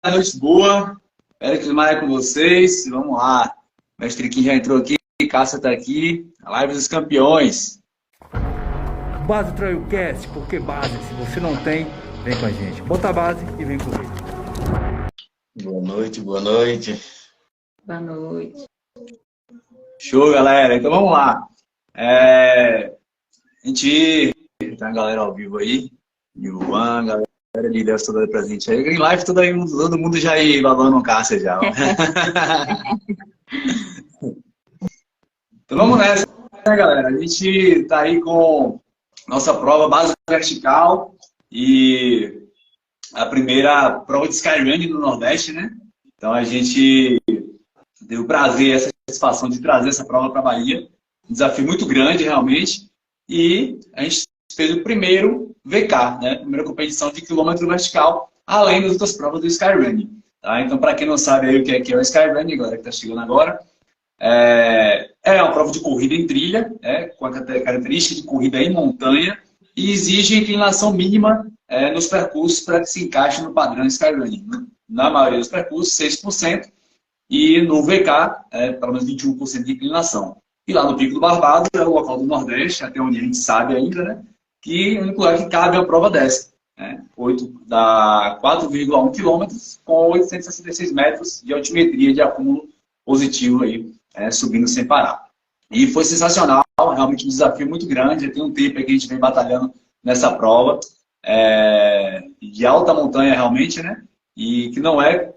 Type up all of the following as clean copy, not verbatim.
noite boa. Péricles Maia com vocês. Vamos lá. Mestre Kim já entrou aqui, Cássia está aqui. A Live dos Campeões. Base Trailcast, porque base, se você não tem, vem com a gente. Bota a base e vem comigo. Boa noite, boa noite. Boa noite. Show, galera. Então vamos lá. A gente tem uma galera ao vivo aí. Nilvan, galera de Deus toda presente aí. Green Life, todo mundo já aí babando o Cássia já. Então vamos nessa, né, galera? A gente tá aí com nossa prova base vertical e a primeira prova de Skyrunning no Nordeste, né? Então a gente teve o prazer, essa satisfação de trazer essa prova para a Bahia. Um desafio muito grande, realmente. E a gente fez o primeiro VK, né? Primeira competição de quilômetro vertical, além das outras provas do Skyrunning. Tá? Então, para quem não sabe aí o que é o Skyrunning, galera que está chegando agora, é uma prova de corrida em trilha, com a característica de corrida em montanha, e exige inclinação mínima nos percursos para que se encaixe no padrão Skyrunning. Na maioria dos percursos, 6%, e no VK, pelo menos 21% de inclinação. E lá no Pico do Barbado, é o local do Nordeste, até onde a gente sabe ainda, né? Que é o único lugar que cabe a prova dessa. Dá 4,1 quilômetros com 866 metros de altimetria de acúmulo positivo aí, subindo sem parar. E foi sensacional, realmente um desafio muito grande. Já tem um tempo aí que a gente vem batalhando nessa prova, de alta montanha realmente, né? E que não é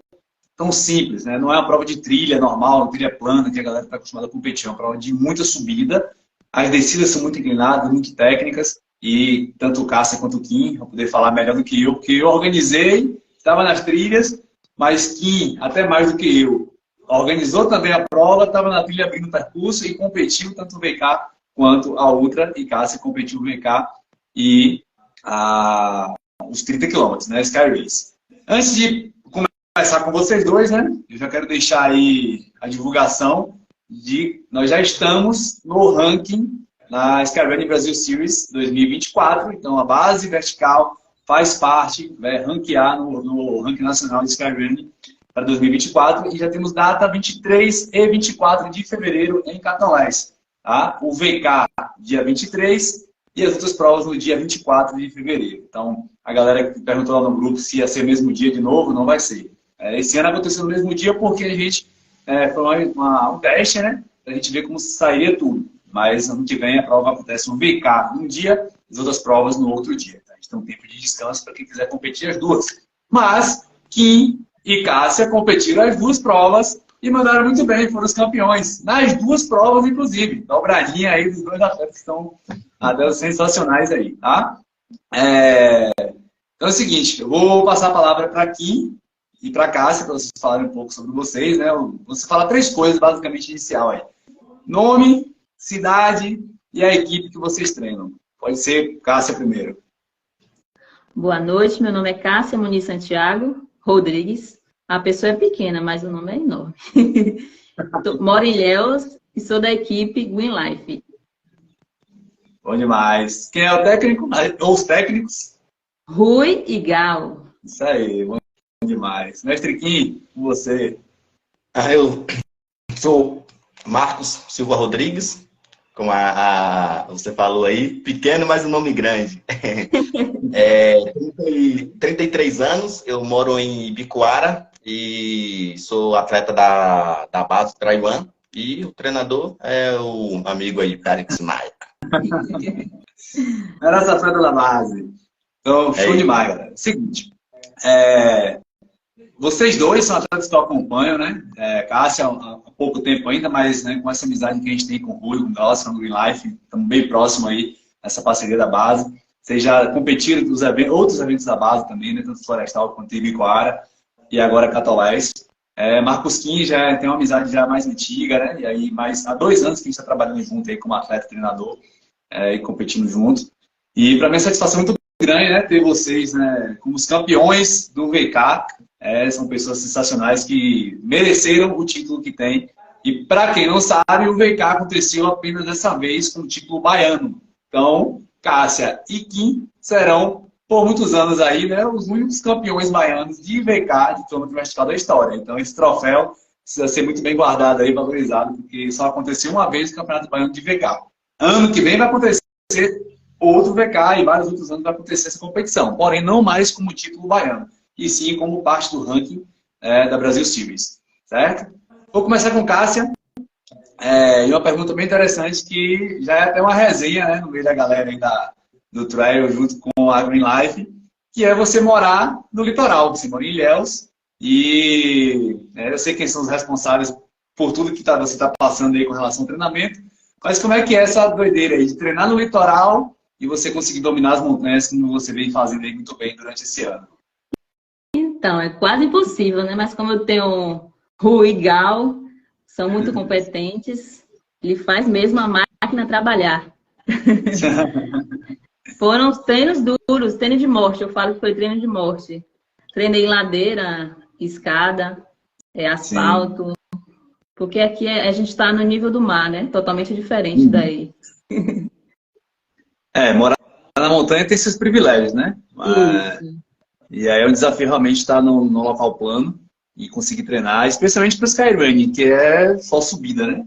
tão simples, né? Não é uma prova de trilha normal, trilha plana, que a galera está acostumada a competir. É uma prova de muita subida. As descidas são muito inclinadas, muito técnicas. E tanto o Cássia quanto o Kim vão poder falar melhor do que eu, porque eu organizei, estava nas trilhas, mas Kim, até mais do que eu, organizou também a prova, estava na trilha abrindo o percurso e competiu tanto o VK quanto a Ultra. E Cássia competiu o VK e os 30 quilômetros, né? Sky Race. Antes de começar com vocês dois, né? Eu já quero deixar aí a divulgação de nós já estamos no ranking na Skyrunning Brasil Series 2024. Então a base vertical faz parte, vai ranquear no ranking nacional de Skyrunning para 2024 e já temos data 23 e 24 de fevereiro em Catolés. Tá? O VK dia 23 e as outras provas no dia 24 de fevereiro. Então a galera que perguntou lá no grupo se ia ser o mesmo dia de novo, não vai ser. Esse ano aconteceu no mesmo dia porque a gente foi um teste, né? Para a gente ver como sairia tudo. Mas ano que vem a prova acontece no VK num dia, as outras provas no outro dia. Tá? A gente tem um tempo de descanso para quem quiser competir as duas. Mas Kim e Cássia competiram as duas provas e mandaram muito bem, foram os campeões. Nas duas provas, inclusive. Dobradinha aí dos dois atletas que estão sensacionais aí, tá? Então é o seguinte, eu vou passar a palavra para Kim e para Cássia, para vocês falarem um pouco sobre vocês, né? Você fala 3 coisas basicamente inicial aí. Nome, cidade e a equipe que vocês treinam. Pode ser Cássia primeiro. Boa noite, meu nome é Cássia Muniz Santiago Rodrigues. A pessoa é pequena, mas o nome é enorme. Moro em Ilhéus e sou da equipe Green Life. Bom demais. Quem é o técnico? Ou os técnicos? Rui e Gal. Isso aí, bom demais. Mestre Kim, com você. Eu sou Marcos Silva Rodrigues, como você falou aí, pequeno, mas o nome grande. 33 anos, eu moro em Ibicoara e sou atleta da base Traiwan e o treinador é o amigo aí, Péricles Maia. Era essa atleta da base. Então, show demais, galera. Seguinte, vocês dois são atletas que eu acompanho, né? Cássia há pouco tempo ainda, mas né, com essa amizade que a gente tem com o Rui, com o Gallas, com o Green Life, estamos bem próximos aí nessa parceria da base. Vocês já competiram nos outros eventos da base também, né? Tanto Florestal quanto Ibicoara e agora Catolés. Marcos Kim já tem uma amizade já mais antiga, né? E aí há 2 anos que a gente está trabalhando junto aí como atleta e treinador e competindo junto. E para mim é satisfação muito grande, né? Ter vocês, né, como os campeões do VK. São pessoas sensacionais que mereceram o título que tem. E para quem não sabe, o VK aconteceu apenas dessa vez com o título baiano. Então, Cássia e Kim serão por muitos anos aí, né, os únicos campeões baianos de IVK, de quilômetro vertical da história. Então, esse troféu precisa ser muito bem guardado aí, valorizado, porque só aconteceu uma vez o Campeonato Baiano de IVK. Ano que vem vai acontecer outro VK e vários outros anos vai acontecer essa competição, porém não mais como título baiano, e sim como parte do ranking da Brasil Series, certo? Vou começar com Cássia, e uma pergunta bem interessante que já é até uma resenha, né, no meio da galera aí do Trail junto com a Green Life, que é você morar no litoral. Você mora em Ilhéus e eu sei quem são os responsáveis por tudo que você está passando aí com relação ao treinamento, mas como é que é essa doideira aí de treinar no litoral e você conseguir dominar as montanhas como você vem fazendo aí muito bem durante esse ano? Então, é quase impossível, né? Mas como eu tenho Rui e Gal, são muito competentes, ele faz mesmo a máquina trabalhar. Foram os treinos duros, treino de morte, eu falo que foi treino de morte. Treinei em ladeira, escada, asfalto, porque aqui a gente está no nível do mar, né? Totalmente diferente daí. Morar na montanha tem seus privilégios, né? E aí o desafio realmente está no local plano e conseguir treinar, especialmente para o Skyrunning, que é só subida, né?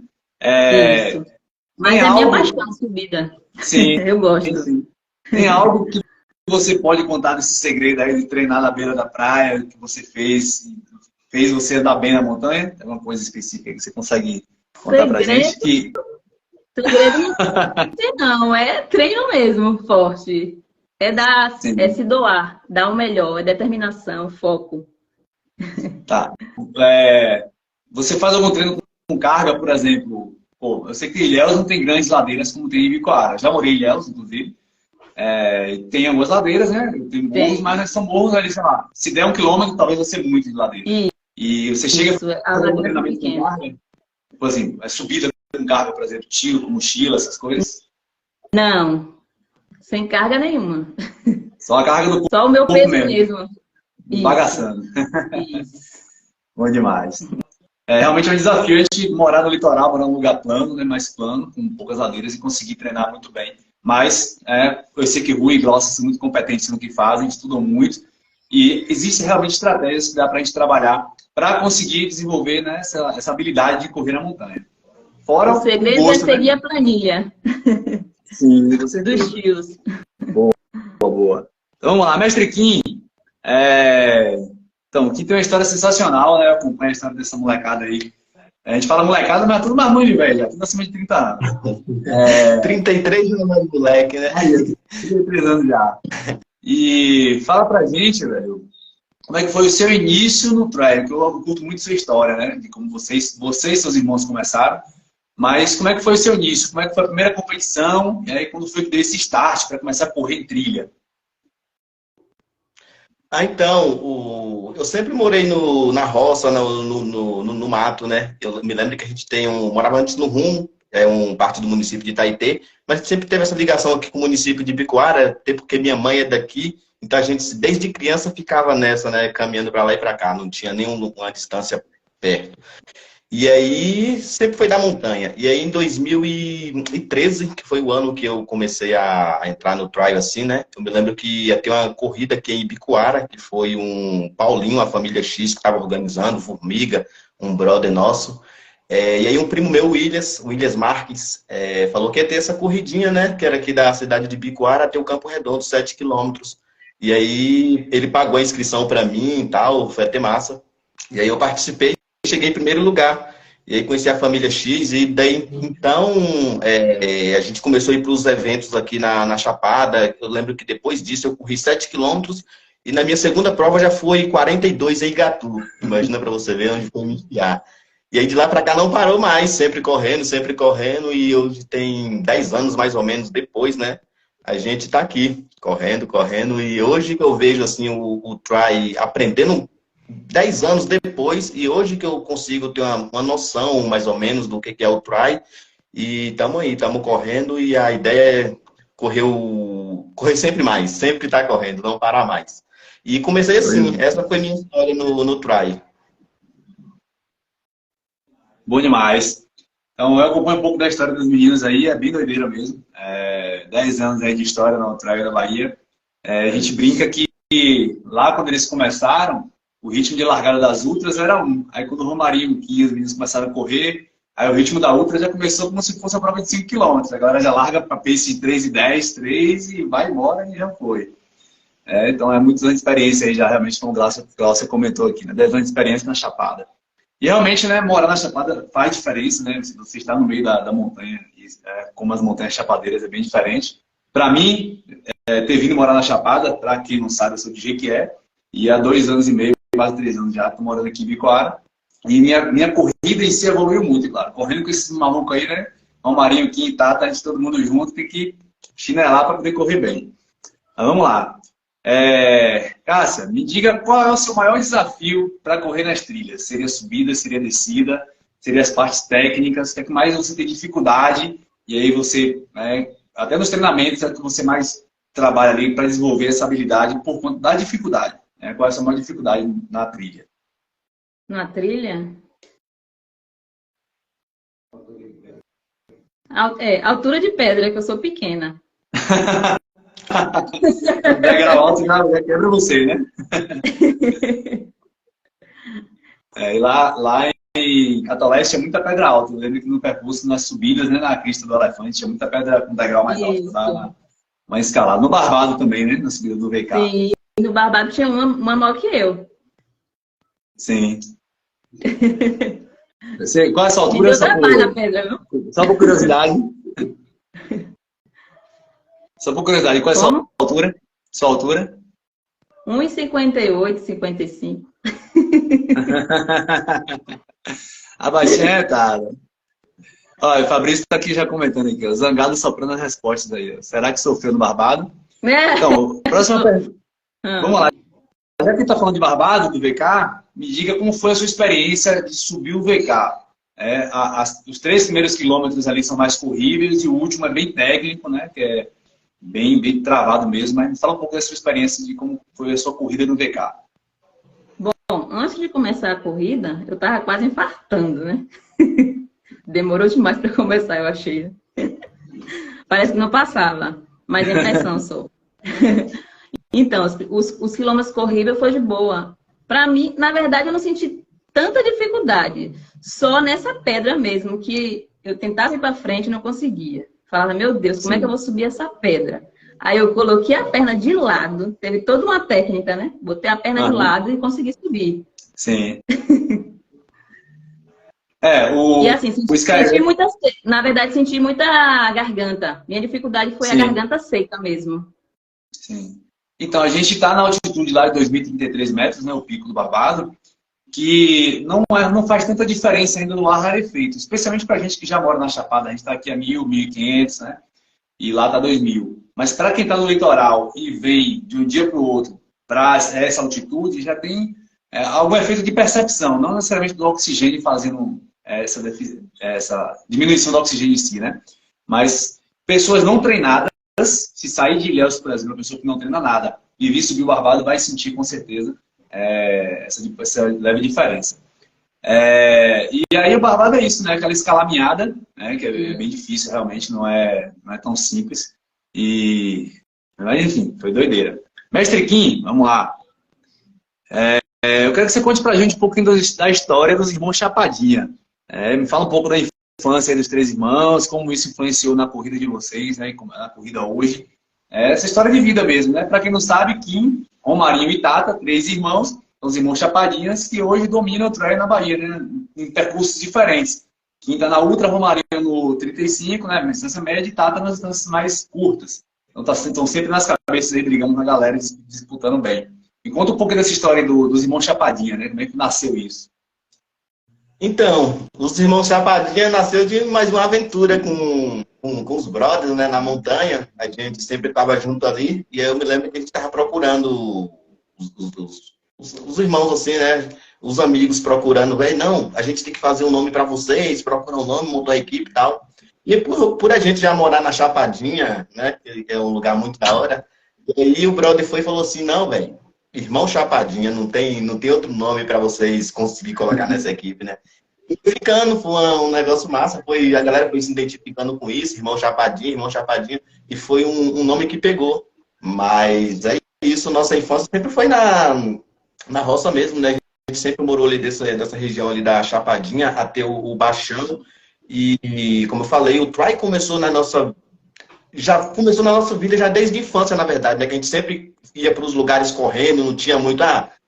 Isso. Mas é minha paixão, subida. Sim. Eu gosto. Sim. Tem algo que você pode contar desse segredo aí de treinar na beira da praia, que você fez você andar bem na montanha? É uma coisa específica que você consegue contar pra gente? Segredo não, é treino mesmo, forte. É se doar, dar o melhor, é determinação, foco. Tá. Você faz algum treino com carga, por exemplo? Pô, eu sei que Ilhéus não tem grandes ladeiras como tem em Ibicoara. Já morei em Ilhéus, inclusive. Tem algumas ladeiras, né? Tem morros, mas são morros ali, sei lá. Se der 1 quilômetro, talvez vai ser muito de ladeira. E você chega a fazer um treinamento com carga? Tipo assim, subida com carga, por exemplo, tiro com mochila, essas coisas? Não, sem carga nenhuma. Só a carga do corpo. Só o meu peso mesmo. Bagaçando. Bom demais. Realmente é um desafio a gente morar no litoral, morar num lugar plano, né, mais plano, com poucas ladeiras e conseguir treinar muito bem. Mas eu sei que Rui e Glossa são muito competentes no que fazem, estudam muito. E existem realmente estratégias que dá para a gente trabalhar para conseguir desenvolver, né, essa habilidade de correr na montanha. Fora o segredo gosto, é seguir, né, a planilha. Sim, você dos tios. Boa. Então vamos lá, mestre Kim. Então, aqui tem uma história sensacional, né? Eu acompanho a história dessa molecada aí. A gente fala molecada, mas é tudo mais de velho, tudo acima de 30 anos. 33 anos de moleque, né? 33 anos já. E fala pra gente, velho, como é que foi o seu início no trail? Que eu curto muito sua história, né? De como vocês e seus irmãos começaram. Mas como é que foi o seu início? Como é que foi a primeira competição? E aí, quando foi que deu esse start para começar a correr em trilha? Então, eu sempre morei na roça, no mato, né? Eu me lembro que a gente morava antes no Rum, parte do município de Itaité, mas sempre teve essa ligação aqui com o município de Ibicoara, até porque minha mãe é daqui, então a gente desde criança ficava nessa, né? Caminhando para lá e para cá, não tinha nenhuma distância perto. E aí, sempre foi da montanha. E aí, em 2013, que foi o ano que eu comecei a entrar no trail assim, né? Eu me lembro que ia ter uma corrida aqui em Ibicoara, que foi um Paulinho, a família X, que estava organizando, Formiga, um brother nosso. E aí, um primo meu, Willias Marques, falou que ia ter essa corridinha, né? Que era aqui da cidade de Ibicoara até o Campo Redondo, 7 quilômetros. E aí, ele pagou a inscrição para mim e tal, foi até massa. E aí, eu participei. Cheguei em primeiro lugar, e aí conheci a família X, e daí, então, a gente começou a ir para os eventos aqui na Chapada. Eu lembro que depois disso eu corri 7 quilômetros, e na minha segunda prova já foi 42 em Igatu. Imagina para você ver onde foi me enfiar. E aí de lá para cá não parou mais, sempre correndo, e hoje tem 10 anos mais ou menos depois, né? A gente está aqui, correndo, e hoje que eu vejo assim, o try aprendendo 10 anos depois, e hoje que eu consigo ter uma noção, mais ou menos, do que é o try, e estamos aí, estamos correndo, e a ideia é correr sempre mais, sempre estar correndo, não parar mais. E comecei assim, essa foi a minha história no try. Bom demais. Então, eu acompanho um pouco da história dos meninos aí, é bem doideira mesmo. 10 anos aí de história no trail da Bahia. A gente brinca que lá quando eles começaram, o ritmo de largada das ultras era 1. Aí quando o Romarinho e os meninos começaram a correr, aí o ritmo da ultra já começou como se fosse a prova de 5 km. A galera já larga para pace de 3:10, 3 e vai embora e já foi. Então é muitos anos de experiência aí já, realmente, como o Glaucia comentou aqui, né? 10 anos de experiência na Chapada. E realmente, né, morar na Chapada faz diferença, né? Se você está no meio da montanha, como as montanhas chapadeiras, é bem diferente. Para mim, ter vindo morar na Chapada, para quem não sabe, eu sou de Jequié, e há 2 anos e meio, quase 3 anos já, estou morando aqui em Bicoara. E minha corrida em si evoluiu muito, claro. Correndo com esses malucos aí, né? Marinho, Kim e Tata, a gente todo mundo junto, tem que chinelar para poder correr bem. Mas vamos lá. Cássia, me diga qual é o seu maior desafio para correr nas trilhas? Seria subida, seria descida, seria as partes técnicas? O que é que mais você tem dificuldade? E aí você, até nos treinamentos, é que você mais trabalha ali para desenvolver essa habilidade por conta da dificuldade. Qual é a sua maior dificuldade na trilha? Na trilha? Altura de pedra, que eu sou pequena. Degrau alto já quebra você, né? E lá em Catoleste tinha muita pedra alta. Eu lembro que no percurso, nas subidas, né, na crista do Elefante, tinha muita pedra com degrau mais alto para uma escalada. No Barbado também, né? Na subida do VK. Sim, no Barbado tinha uma maior que eu. Sim. Qual é a sua altura? Só por curiosidade. Só por curiosidade, qual é a sua altura? Sua altura? 1,58, 55. A baixinha cara. Olha, o Fabrício está aqui já comentando aqui, ó, zangado soprando as respostas aí. Ó. Será que sofreu no Barbado? Então, próxima pergunta. Vamos lá. Já que está falando de Barbado, do VK, me diga como foi a sua experiência de subir o VK. Os 3 primeiros quilômetros ali são mais corríveis e o último é bem técnico, né? Que é bem travado mesmo. Mas me fala um pouco da sua experiência de como foi a sua corrida no VK. Bom, antes de começar a corrida, eu estava quase infartando, né? Demorou demais para começar, eu achei. Parece que não passava, mas a impressão só. Então, os quilômetros corridos foi de boa. Para mim, na verdade, eu não senti tanta dificuldade. Só nessa pedra mesmo, que eu tentava ir para frente e não conseguia. Falava, meu Deus, como é que eu vou subir essa pedra? Aí eu coloquei a perna de lado, teve toda uma técnica, né? Botei a perna de lado e consegui subir. Sim. E assim, senti muita, na verdade, senti muita garganta. Minha dificuldade foi a garganta seca mesmo. Sim. Então, a gente está na altitude lá de 2.033 metros, né, o pico do Barbado, que não faz tanta diferença ainda no ar rarefeito, especialmente para a gente que já mora na Chapada. A gente está aqui a 1.000, 1.500, né? E lá está 2.000. Mas para quem está no litoral e vem de um dia para o outro para essa altitude, já tem algum efeito de percepção, não necessariamente do oxigênio fazendo essa diminuição do oxigênio em si, né? Mas pessoas não treinadas, se sair de Ilhéus, por exemplo, uma pessoa que não treina nada e vir subir o Barbado, vai sentir com certeza essa leve diferença. E aí o Barbado é isso, né? Aquela escalaminhada, né? Que é bem difícil, realmente, não é tão simples. Mas enfim, foi doideira. Mestre Kim, vamos lá. Eu quero que você conte pra gente um pouquinho da história dos irmãos Chapadinha. Me fala um pouco da infância dos 3 irmãos, como isso influenciou na corrida de vocês, né? Na corrida hoje. Essa história de vida mesmo, né? Para quem não sabe, Kim, Romarinho e Tata, 3 irmãos, são os irmãos Chapadinhas que hoje dominam o trail na Bahia, né? Em percursos diferentes. Kim está na Ultra, Romarinho no 35, né? Na distância média, e Tata nas distâncias mais curtas. Então estão sempre nas cabeças aí, brigando com a galera, disputando bem. Me conta um pouco dessa história dos irmãos Chapadinha, né? Como é que nasceu isso? Então, os irmãos Chapadinha nasceu de mais uma aventura com os brothers, né, na montanha. A gente sempre estava junto ali. E eu me lembro que a gente estava procurando os irmãos, assim, né? Os amigos procurando. Não, a gente tem que fazer um nome para vocês. Procura um nome, montou a equipe e tal. E por a gente já morar na Chapadinha, né? Que é um lugar muito da hora. E aí o brother foi e falou assim, não, velho. Irmão Chapadinha, não tem outro nome para vocês conseguir colocar nessa equipe, né? E ficando, foi um negócio massa, a galera foi se identificando com isso, irmão Chapadinha, e foi um nome que pegou. Mas é isso, nossa infância sempre foi na roça mesmo, né? A gente sempre morou ali dessa região ali da Chapadinha até o Baixão. E, como eu falei, o try já começou na nossa vida já desde a infância, na verdade, né? Que a gente sempre ia para os lugares correndo, não tinha muito,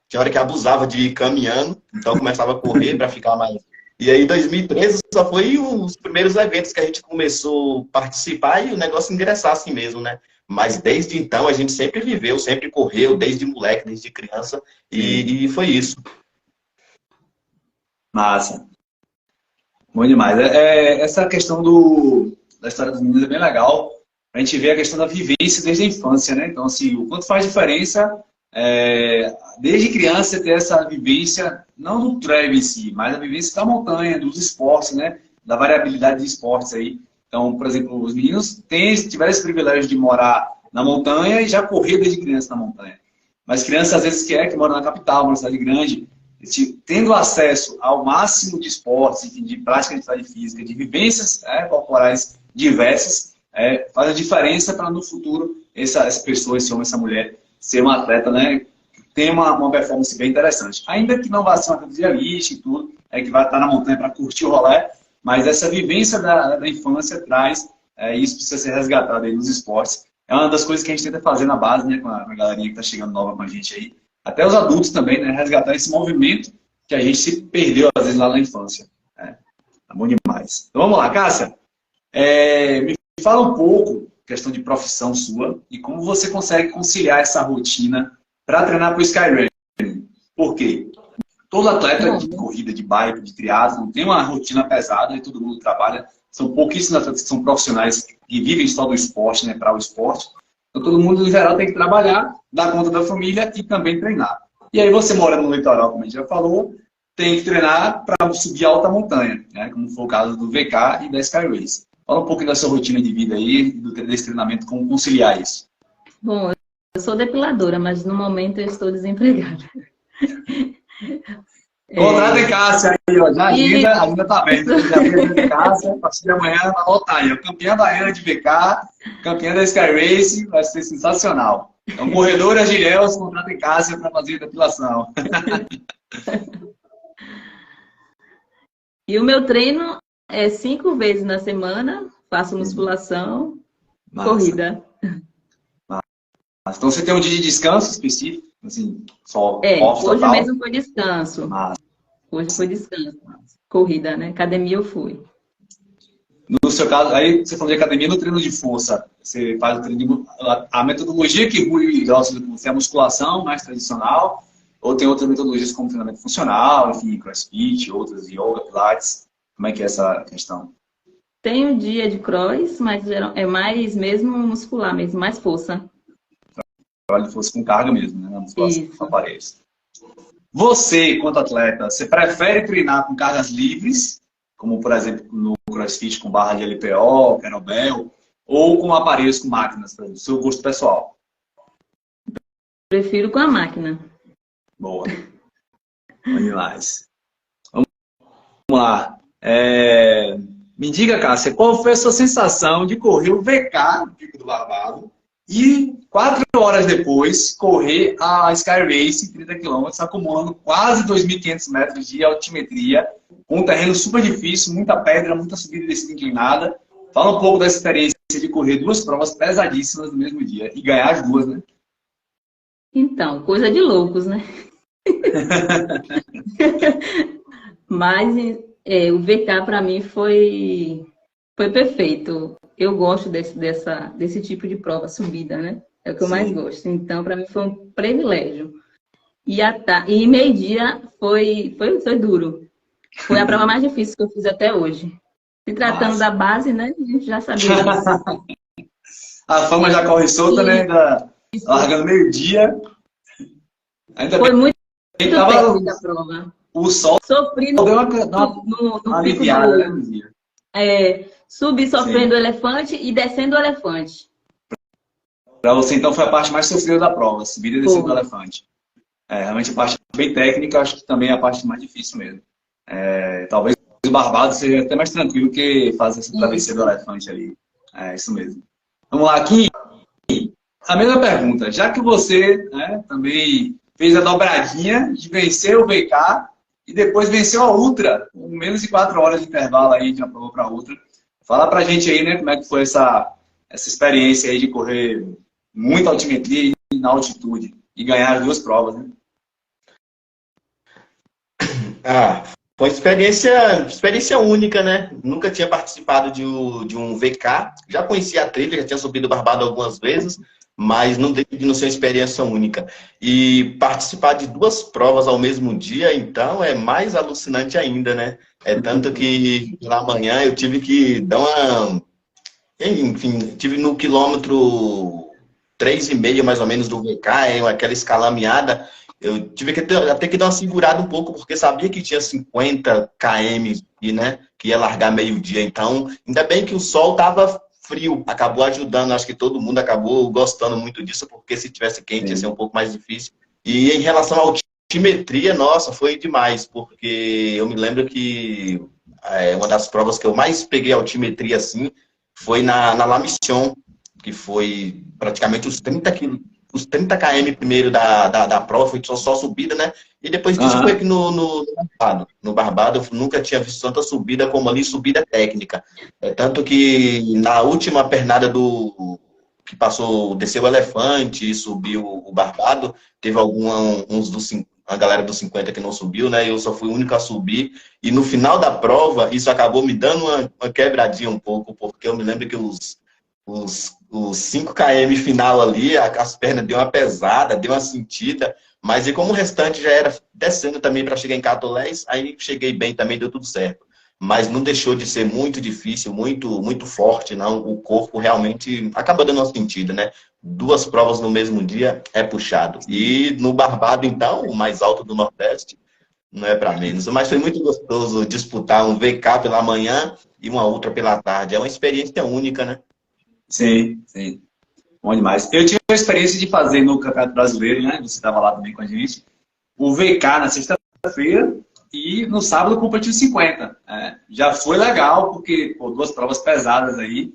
tinha hora que abusava de ir caminhando, então começava a correr para ficar mais. E aí, em 2013, só foi os primeiros eventos que a gente começou a participar e o negócio ingressar assim mesmo, né? Mas desde então a gente sempre viveu, sempre correu, desde moleque, desde criança, Sim. e foi isso. Massa. Bom demais. Essa questão da história dos meninos é bem legal. A gente vê a questão da vivência desde a infância, né? Então, assim, o quanto faz diferença desde criança ter essa vivência, não do trail em si, mas a vivência da montanha, dos esportes, né? Da variabilidade de esportes aí. Então, por exemplo, os meninos tiveram esse privilégio de morar na montanha e já correr desde criança na montanha. Mas crianças, às vezes, que moram na capital, numa cidade grande, tendo acesso ao máximo de esportes, enfim, de prática de atividade física, de vivências corporais diversas, faz a diferença para no futuro essa pessoa, esse homem, essa mulher, ser um atleta, né, ter uma performance bem interessante. Ainda que não vá ser uma atleta de elite e tudo, que vai estar na montanha para curtir o rolê, mas essa vivência da infância traz, isso precisa ser resgatado aí nos esportes. É uma das coisas que a gente tenta fazer na base, né, com a galerinha que está chegando nova com a gente aí. Até os adultos também, né, resgatar esse movimento que a gente se perdeu, às vezes, lá na infância. Tá bom demais. Então vamos lá, Cássia. Me fala um pouco, questão de profissão sua, e como você consegue conciliar essa rotina para treinar para o Skyrunning. Por quê? Todo atleta de corrida, de bike, de triatlo, tem uma rotina pesada e todo mundo trabalha. São pouquíssimos atletas que são profissionais e vivem só do esporte, né, para o esporte. Então todo mundo, em geral, tem que trabalhar, dar conta da família e também treinar. E aí você mora no litoral, como a gente já falou, tem que treinar para subir a alta montanha, né, como foi o caso do VK e da Skyrace. Fala um pouco da sua rotina de vida aí, desse treinamento, como conciliar isso. Bom, eu sou depiladora, mas no momento eu estou desempregada. Contrata em Cássia aí, ó. Já a agenda tá aberta. Já agenda em Cássia, a partir de amanhã vai anotar aí. Campeã da Ana de VK, campeã da Skyrace, vai ser sensacional. Então, corredora Gireus, contrata em Cássia para fazer a depilação. E o meu treino é 5 vezes na semana, faço musculação, corrida. Então você tem um dia de descanso específico? Assim, só hoje total? mesmo foi descanso. Hoje foi descanso. Corrida, né? Academia eu fui. No seu caso, aí você falou de academia, no treino de força, você faz o treino de... A metodologia que Rui gosta de você é a musculação mais tradicional, ou tem outras metodologias como treinamento funcional, enfim, crossfit, outras, yoga, pilates? Como é que é essa questão? Tem um dia de cross, mas é mais mesmo muscular, mesmo, mais força. Trabalho de força com carga mesmo, né? Na musculação com aparelhos. Você, quanto atleta, você prefere treinar com cargas livres, como, por exemplo, no crossfit com barra de LPO, kettlebell, ou com aparelhos com máquinas, para o seu gosto pessoal? Prefiro com a máquina. Boa. Vamos demais. Vamos lá. Me diga, Cássia, qual foi a sua sensação de correr o VK no Pico do Barbado e 4 horas depois correr a Skyrace 30 km, acumulando quase 2.500 metros de altimetria, com um terreno super difícil, muita pedra, muita subida e descida inclinada. Fala um pouco dessa experiência de correr 2 provas pesadíssimas no mesmo dia e ganhar as 2, né? Então, coisa de loucos, né? Mas o VK para mim foi perfeito. Eu gosto desse tipo de prova, subida, né? É o que eu mais gosto. Então, para mim foi um privilégio. E meio-dia foi duro. Foi a prova mais difícil que eu fiz até hoje. Se tratando da base, né? A gente já sabia disso. A fama já corre solta, né? Largando meio-dia. Foi muito técnica a prova. O sol sofri no pico subi sofrendo o elefante e descendo o elefante. Para você, então, foi a parte mais sofrida da prova, subida e descida do elefante. Realmente a parte bem técnica, acho que também é a parte mais difícil mesmo. Talvez o Barbado seja até mais tranquilo que fazer essa travessia do elefante ali. É isso mesmo. Vamos lá, aqui. a mesma pergunta. Já que você, né, também fez a dobradinha de vencer o VK e depois venceu a Ultra, com menos de 4 horas de intervalo aí de uma prova para outra. Fala pra gente aí, né, como é que foi essa experiência aí de correr muita altimetria e na altitude e ganhar as 2 provas, né? Ah, foi uma experiência única, né? Nunca tinha participado de um VK. Já conhecia a trilha, já tinha subido o Barbado algumas vezes, mas não deixa de não ser uma experiência única. E participar de 2 provas ao mesmo dia, então, é mais alucinante ainda, né? É tanto que pela manhã eu tive que dar uma... Enfim, tive no quilômetro 3,5 mais ou menos do VK, aquela escalameada. Eu tive que até que dar uma segurada um pouco, porque sabia que tinha 50 km e, né, que ia largar meio-dia. Então, ainda bem que o sol estava frio, acabou ajudando. Acho que todo mundo acabou gostando muito disso, porque se tivesse quente ia ser um pouco mais difícil. E em relação à altimetria, nossa, foi demais, porque eu me lembro que uma das provas que eu mais peguei altimetria assim foi na La Mission, que foi praticamente os 30 km primeiro da prova, foi só subida, né? E depois disso foi aqui no Barbado. No Barbado eu nunca tinha visto tanta subida como ali, subida técnica. É tanto que na última pernada que passou, desceu o Elefante e subiu o Barbado, teve a galera dos 50 que não subiu, né? Eu só fui o único a subir. E no final da prova, isso acabou me dando uma quebradinha um pouco, porque eu me lembro que os 5 km final ali, as pernas deu uma pesada, deu uma sentida, mas e como o restante já era descendo também para chegar em Catolés, aí cheguei bem também, deu tudo certo. Mas não deixou de ser muito difícil, muito, muito forte, não. O corpo realmente acaba dando uma sentida, né? 2 provas no mesmo dia é puxado. E no Barbado, então, o mais alto do Nordeste, não é para menos. Mas foi muito gostoso disputar um VK pela manhã e uma outra pela tarde. É uma experiência única, né? Sim, sim. Bom demais. Eu tive a experiência de fazer no Campeonato Brasileiro, né? Você estava lá também com a gente. O VK na sexta-feira e no sábado competiu 50. Já foi legal, porque 2 provas pesadas aí,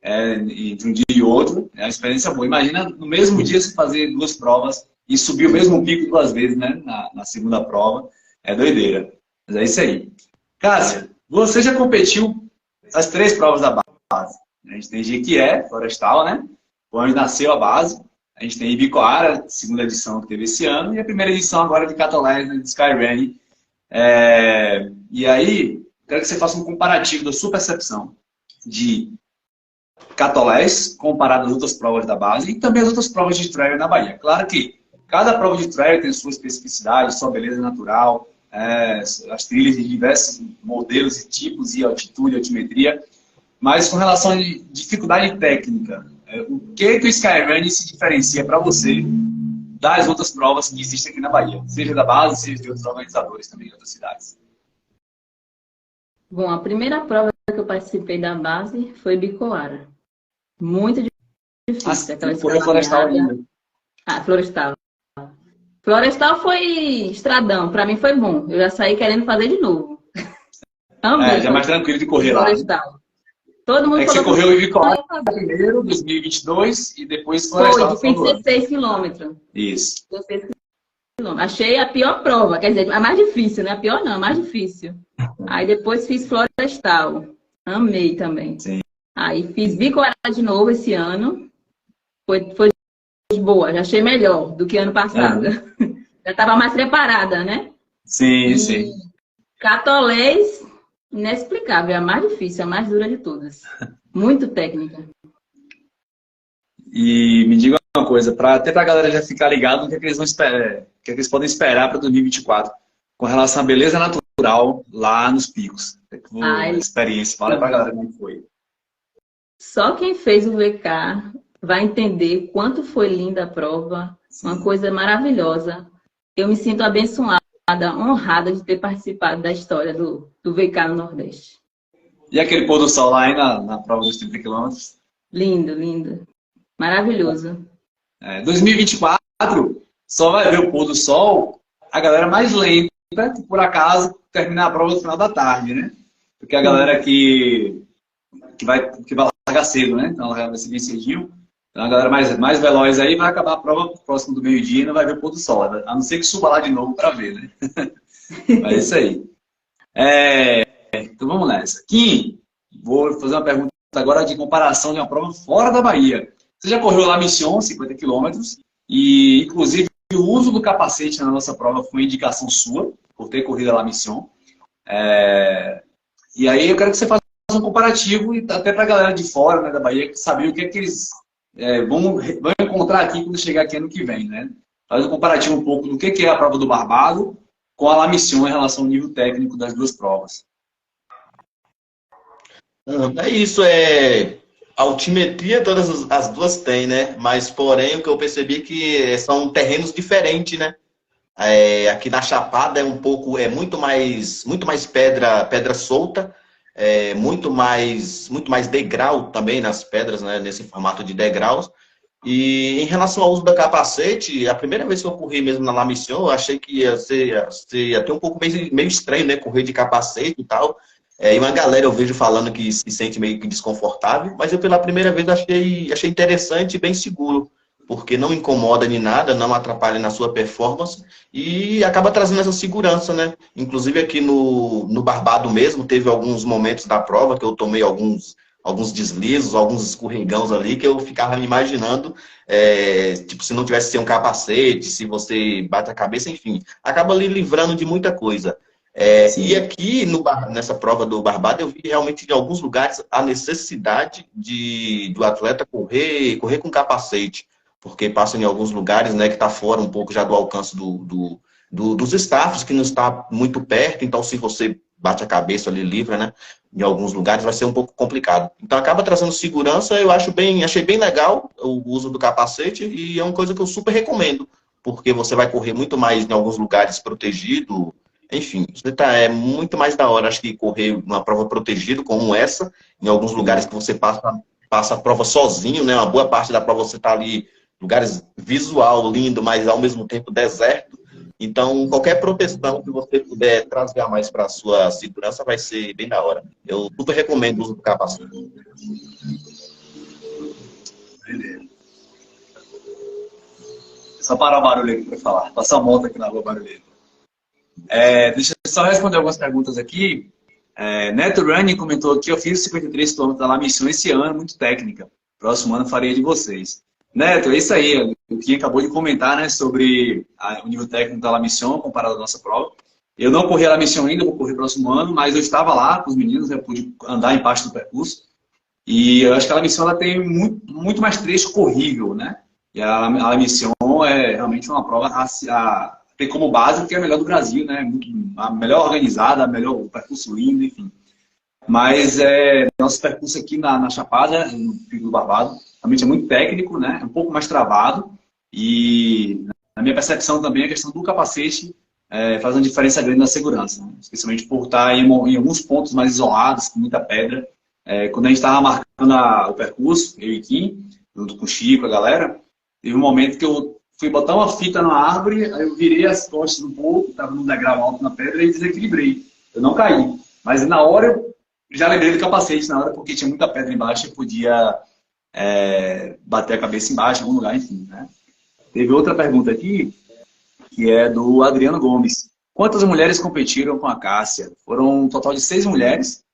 de um dia e outro. É uma experiência boa. Imagina no mesmo dia você fazer 2 provas e subir o mesmo pico 2 vezes, né? Na segunda prova. É doideira. Mas é isso aí. Cássia, você já competiu as 3 provas da base. A gente tem Jequié, Florestal, né? Onde nasceu a base. A gente tem Ibicoara, segunda edição que teve esse ano, e a primeira edição agora de Catolés, né, de Skyrunning. E aí, quero que você faça um comparativo da sua percepção de Catolés comparado às outras provas da base e também as outras provas de trail na Bahia. Claro que cada prova de trail tem sua especificidade, sua beleza natural, as trilhas de diversos modelos e tipos e altitude, altimetria. Mas com relação à dificuldade técnica, o que o Skyrunning se diferencia para você das outras provas que existem aqui na Bahia? Seja da base, seja de outros organizadores também de outras cidades. Bom, a primeira prova que eu participei da base foi Bicoara. Muito difícil. Aquela Florestal ainda. Florestal. Florestal foi estradão. Para mim foi bom. Eu já saí querendo fazer de novo. Já é mais tranquilo de correr lá. Florestal. Todo mundo que você correu em Ibicoara primeiro, 2022, e depois Florestal. Foi, de 16 quilômetros. Isso. 16 quilômetros. Achei a pior prova, quer dizer, a mais difícil, né? A pior não, a mais difícil. Aí depois fiz Florestal. Amei também. Sim. Aí fiz Bicoara de novo esse ano. Foi boa, já achei melhor do que ano passado. Já estava mais preparada, né? Sim, sim. Catolés, inexplicável, é a mais difícil, a mais dura de todas. Muito técnica. E me diga uma coisa, até para a galera já ficar ligado no que, eles vão esperar, o que eles podem esperar para 2024, com relação à beleza natural lá nos picos. A experiência, fala para a galera como foi. Só quem fez o VK vai entender quanto foi linda a prova, uma coisa maravilhosa. Eu me sinto abençoada, honrada de ter participado da história do VK no Nordeste. E aquele pôr do sol lá aí na prova dos 30 quilômetros? Lindo, lindo. Maravilhoso. 2024 só vai ver o pôr do sol a galera mais lenta, que por acaso terminar a prova no final da tarde, né? Porque a galera que vai largar cedo, né? Então ela vai ser bem cedinho. Então a galera mais veloz aí vai acabar a prova próximo do meio-dia e não vai ver o pôr do sol. A não ser que suba lá de novo para ver, né? Mas é isso aí. Então vamos nessa. Kim, vou fazer uma pergunta agora de comparação de uma prova fora da Bahia. Você já correu lá Mission, 50 quilômetros, e inclusive o uso do capacete na nossa prova foi indicação sua, por ter corrido lá Mission. E aí eu quero que você faça um comparativo, e até para a galera de fora, né, da Bahia, saber o que é que eles vão encontrar aqui quando chegar aqui ano que vem, né? Faz um comparativo um pouco do que é a prova do Barbado com a La Mission em relação ao nível técnico das duas provas. É isso, altimetria todas as duas têm, né? Mas, porém, o que eu percebi é que são terrenos diferentes, né? Aqui na Chapada é muito mais pedra solta, muito mais degrau também nas pedras, né? Nesse formato de degraus. E em relação ao uso do capacete, a primeira vez que eu corri mesmo na La Mission, eu achei que ia ser até um pouco meio estranho, né? Correr de capacete e tal. E uma galera eu vejo falando que se sente meio que desconfortável, mas eu pela primeira vez achei interessante e bem seguro, porque não incomoda nem nada, não atrapalha na sua performance e acaba trazendo essa segurança, né? Inclusive aqui no Barbado mesmo, teve alguns momentos da prova que eu tomei alguns deslizos, alguns escorregãos ali, que eu ficava me imaginando, tipo, se não tivesse sem um capacete, se você bate a cabeça, enfim, acaba ali livrando de muita coisa. E aqui, nessa prova do Barbado, eu vi realmente em alguns lugares a necessidade do atleta correr com capacete, porque passa em alguns lugares, né, que está fora um pouco já do alcance dos staffs, que não está muito perto, então se você bate a cabeça ali livre, né, em alguns lugares vai ser um pouco complicado. Então acaba trazendo segurança, achei bem legal o uso do capacete e é uma coisa que eu super recomendo, porque você vai correr muito mais em alguns lugares protegido. Enfim, é muito mais da hora, acho que correr uma prova protegida como essa, em alguns lugares que você passa a prova sozinho, né? Uma boa parte da prova você está ali, lugares visual, lindo, mas ao mesmo tempo deserto. Então, qualquer proteção que você puder trazer a mais para a sua segurança vai ser bem da hora. Eu super recomendo o uso do capacete. Beleza. Só parar o barulho aqui para falar. Passar a moto aqui na rua barulheira. Deixa eu só responder algumas perguntas aqui. Neto Running comentou aqui: eu fiz 53 km da La Mission esse ano, muito técnica. Próximo ano farei de vocês. Neto, é isso aí. O Kim acabou de comentar, né, sobre o nível técnico da La Mission comparado à nossa prova. Eu não corri a La Mission ainda, vou correr próximo ano, mas eu estava lá com os meninos, eu pude andar em parte do percurso. E eu acho que a La Mission ela tem muito mais trecho corrível, né? E a La Mission é realmente uma prova tem como base que é a melhor do Brasil, né? A melhor organizada, o percurso lindo, enfim. Mas nosso percurso aqui na Chapada, no Pico do Barbado, realmente é muito técnico, né? É um pouco mais travado. E na minha percepção também a questão do capacete faz uma diferença grande na segurança, né? Especialmente por estar em alguns pontos mais isolados, com muita pedra. Quando a gente estava marcando o percurso, eu e Kim, junto com o Chico, a galera, teve um momento que eu fui botar uma fita na árvore, aí eu virei as costas um pouco, estava num degrau alto na pedra e desequilibrei. Eu não caí. Mas na hora eu já lembrei do capacete, na hora, porque tinha muita pedra embaixo e podia bater a cabeça embaixo, em algum lugar, enfim, né? Teve outra pergunta aqui, que é do Adriano Gomes. Quantas mulheres competiram com a Cássia? Foram um total de 6 mulheres.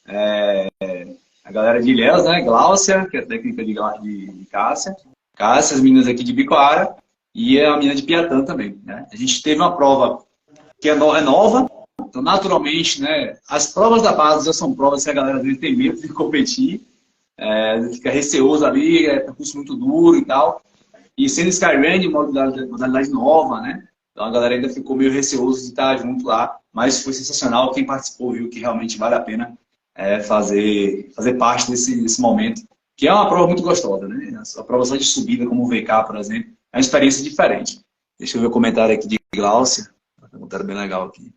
A galera de Ilhéus, né? Gláucia, que é a técnica de Cássia. Cássia, as meninas aqui de Bicoara. E a menina de Piatã também, né? A gente teve uma prova que é nova. Então, naturalmente, né? As provas da base já são provas que a galera dele tem medo de competir. Fica receoso ali, é percurso muito duro e tal. E sendo Skyrun, modalidade nova, né? Então a galera ainda ficou meio receoso de estar junto lá, mas foi sensacional. Quem participou viu que realmente vale a pena fazer parte desse momento, que é uma prova muito gostosa, né? A prova só de subida, como o VK, por exemplo, é uma experiência diferente. Deixa eu ver o comentário aqui de Gláucia, um comentário bem legal aqui.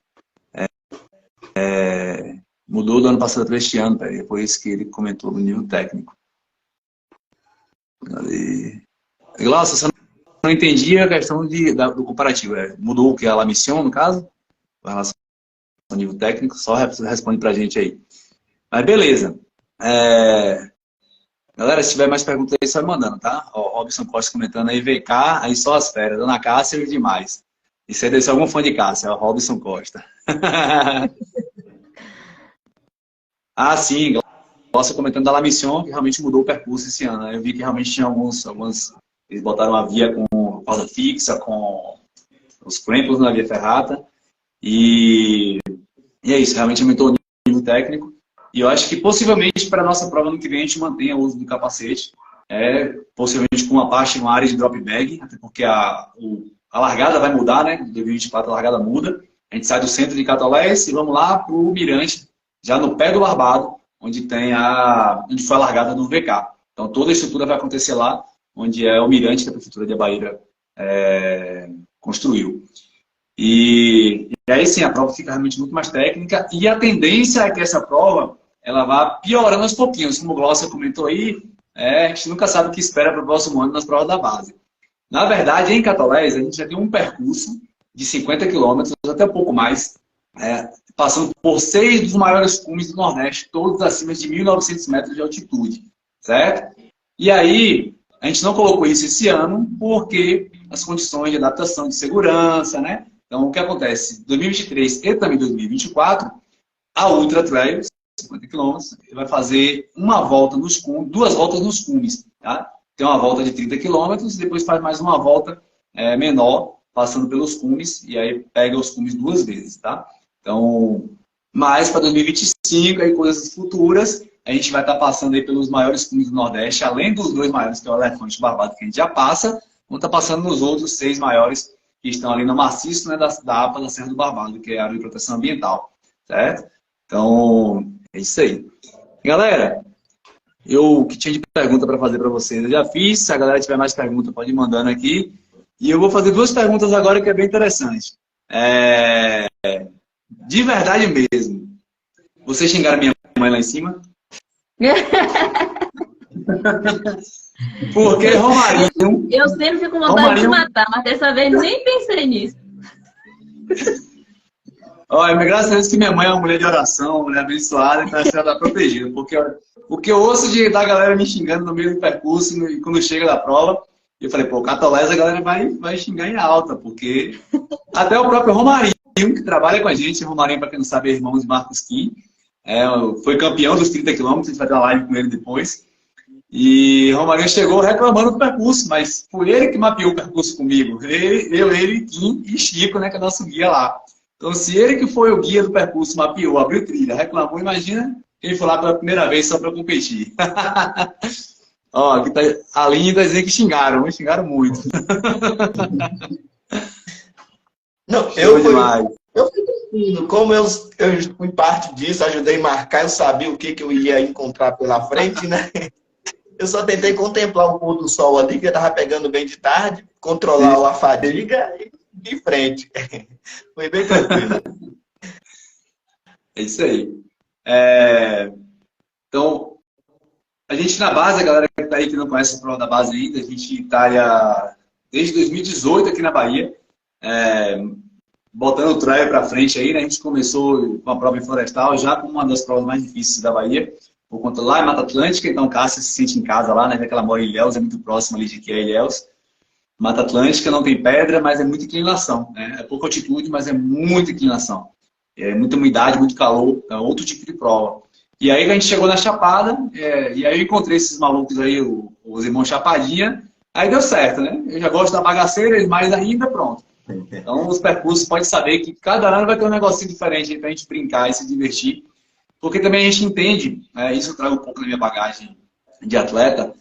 Mudou do ano passado para este ano, depois que ele comentou no nível técnico. Glaucia, você não entendia a questão do comparativo. Mudou o que? A La Mission, no caso? Com relação ao nível técnico? Só responde pra gente aí. Mas beleza. Galera, se tiver mais perguntas aí, só mandando, tá? Ó, Robson Costa comentando aí, VK, aí só as férias. Dona Cássia e demais. Isso aí deve ser algum fã de Cássia, é o Robson Costa. Ah, sim, Glaucia comentando da La Mission, que realmente mudou o percurso esse ano, né? Eu vi que realmente tinha alguns eles botaram a via com corda fixa, com os crampons na via ferrata. E é isso, realmente aumentou o nível técnico. E eu acho que possivelmente para a nossa prova no que vem a gente mantenha o uso do capacete. Possivelmente com uma parte, uma área de drop bag, até porque a largada vai mudar, né? Em 2024 a largada muda. A gente sai do centro de Catolés e vamos lá para o Mirante, já no pé do Barbado, onde foi a largada do VK. Então toda a estrutura vai acontecer lá, onde é o Mirante que a Prefeitura de Bahia construiu. E aí sim, a prova fica realmente muito mais técnica e a tendência é que essa prova ela vá piorando aos pouquinhos, como o Glaucia comentou aí, a gente nunca sabe o que espera para o próximo ano nas provas da base. Na verdade, em Catolés, a gente já tem um percurso de 50 quilômetros, até um pouco mais, passando por 6 dos maiores cumes do Nordeste, todos acima de 1.900 metros de altitude, certo? E aí, a gente não colocou isso esse ano porque as condições de adaptação de segurança, né? Então, o que acontece? 2023 e também 2024, a Ultra Trail, 50 km, vai fazer uma volta nos cumes, 2 voltas nos cumes, tá? Tem uma volta de 30 km e depois faz mais uma volta menor, passando pelos cumes, e aí pega os cumes 2 vezes, tá? Então, mais para 2025, aí coisas futuras, a gente vai estar passando aí pelos maiores cumes do Nordeste, além dos 2 maiores, que é o Elefante e o Barbado, que a gente já passa, vamos estar passando nos outros 6 maiores, que estão ali no maciço, né, da APA da Serra do Barbado, que é a área de proteção ambiental, certo? Então, é isso aí. Galera, eu que tinha de pergunta para fazer para vocês, eu já fiz. Se a galera tiver mais perguntas, pode ir mandando aqui. E eu vou fazer 2 perguntas agora que é bem interessante. De verdade mesmo, vocês xingaram minha mãe lá em cima? Porque Romarinho... Eu sempre fico com vontade de matar, mas dessa vez nem pensei nisso. Olha, mas graças a Deus que minha mãe é uma mulher de oração, uma mulher abençoada, então ela está protegida. Porque o que eu ouço da galera me xingando no meio do percurso e quando chega da prova, eu falei, pô, Catolés a galera vai xingar em alta, porque até o próprio Romarinho, que trabalha com a gente, Romarinho, para quem não sabe, é irmão de Marcos Kim, foi campeão dos 30 km, a gente vai ter uma live com ele depois. E Romarinho chegou reclamando do percurso, mas foi ele que mapeou o percurso comigo. Ele, Kim e Chico, né, que é nosso guia lá. Então, se ele que foi o guia do percurso, mapeou, abriu trilha, reclamou, imagina quem foi lá pela primeira vez só para competir. Ó, aqui tá, a linha tá dizendo que xingaram muito. Não, eu fui tranquilo. Como eu fui parte disso, ajudei a marcar, eu sabia o que eu ia encontrar pela frente, né? Eu só tentei contemplar o pôr do sol ali, que eu estava pegando bem de tarde, controlar a fadiga e ir em frente. Foi bem tranquilo. É isso aí. Então, a gente na base, a galera que está aí que não conhece a prova da base ainda, a gente está desde 2018 aqui na Bahia, botando o trail para frente aí, né? A gente começou com a prova em Florestal, já com uma das provas mais difíceis da Bahia, por conta lá em Mata Atlântica, então Cássia se sente em casa lá, né? Que ela mora em Ilhéus, é muito próximo ali de que é Ilhéus. Mata Atlântica não tem pedra, mas é muita inclinação, né? É pouca altitude, mas é muita inclinação. É muita umidade, muito calor, é outro tipo de prova. E aí a gente chegou na Chapada, e aí eu encontrei esses malucos aí, os irmãos Chapadinha, aí deu certo, né? Eu já gosto da bagaceira, eles mais ainda, pronto. Então os percursos pode saber que cada ano vai ter um negocinho diferente para a gente brincar e se divertir. Porque também a gente entende, isso eu trago um pouco da minha bagagem de atleta,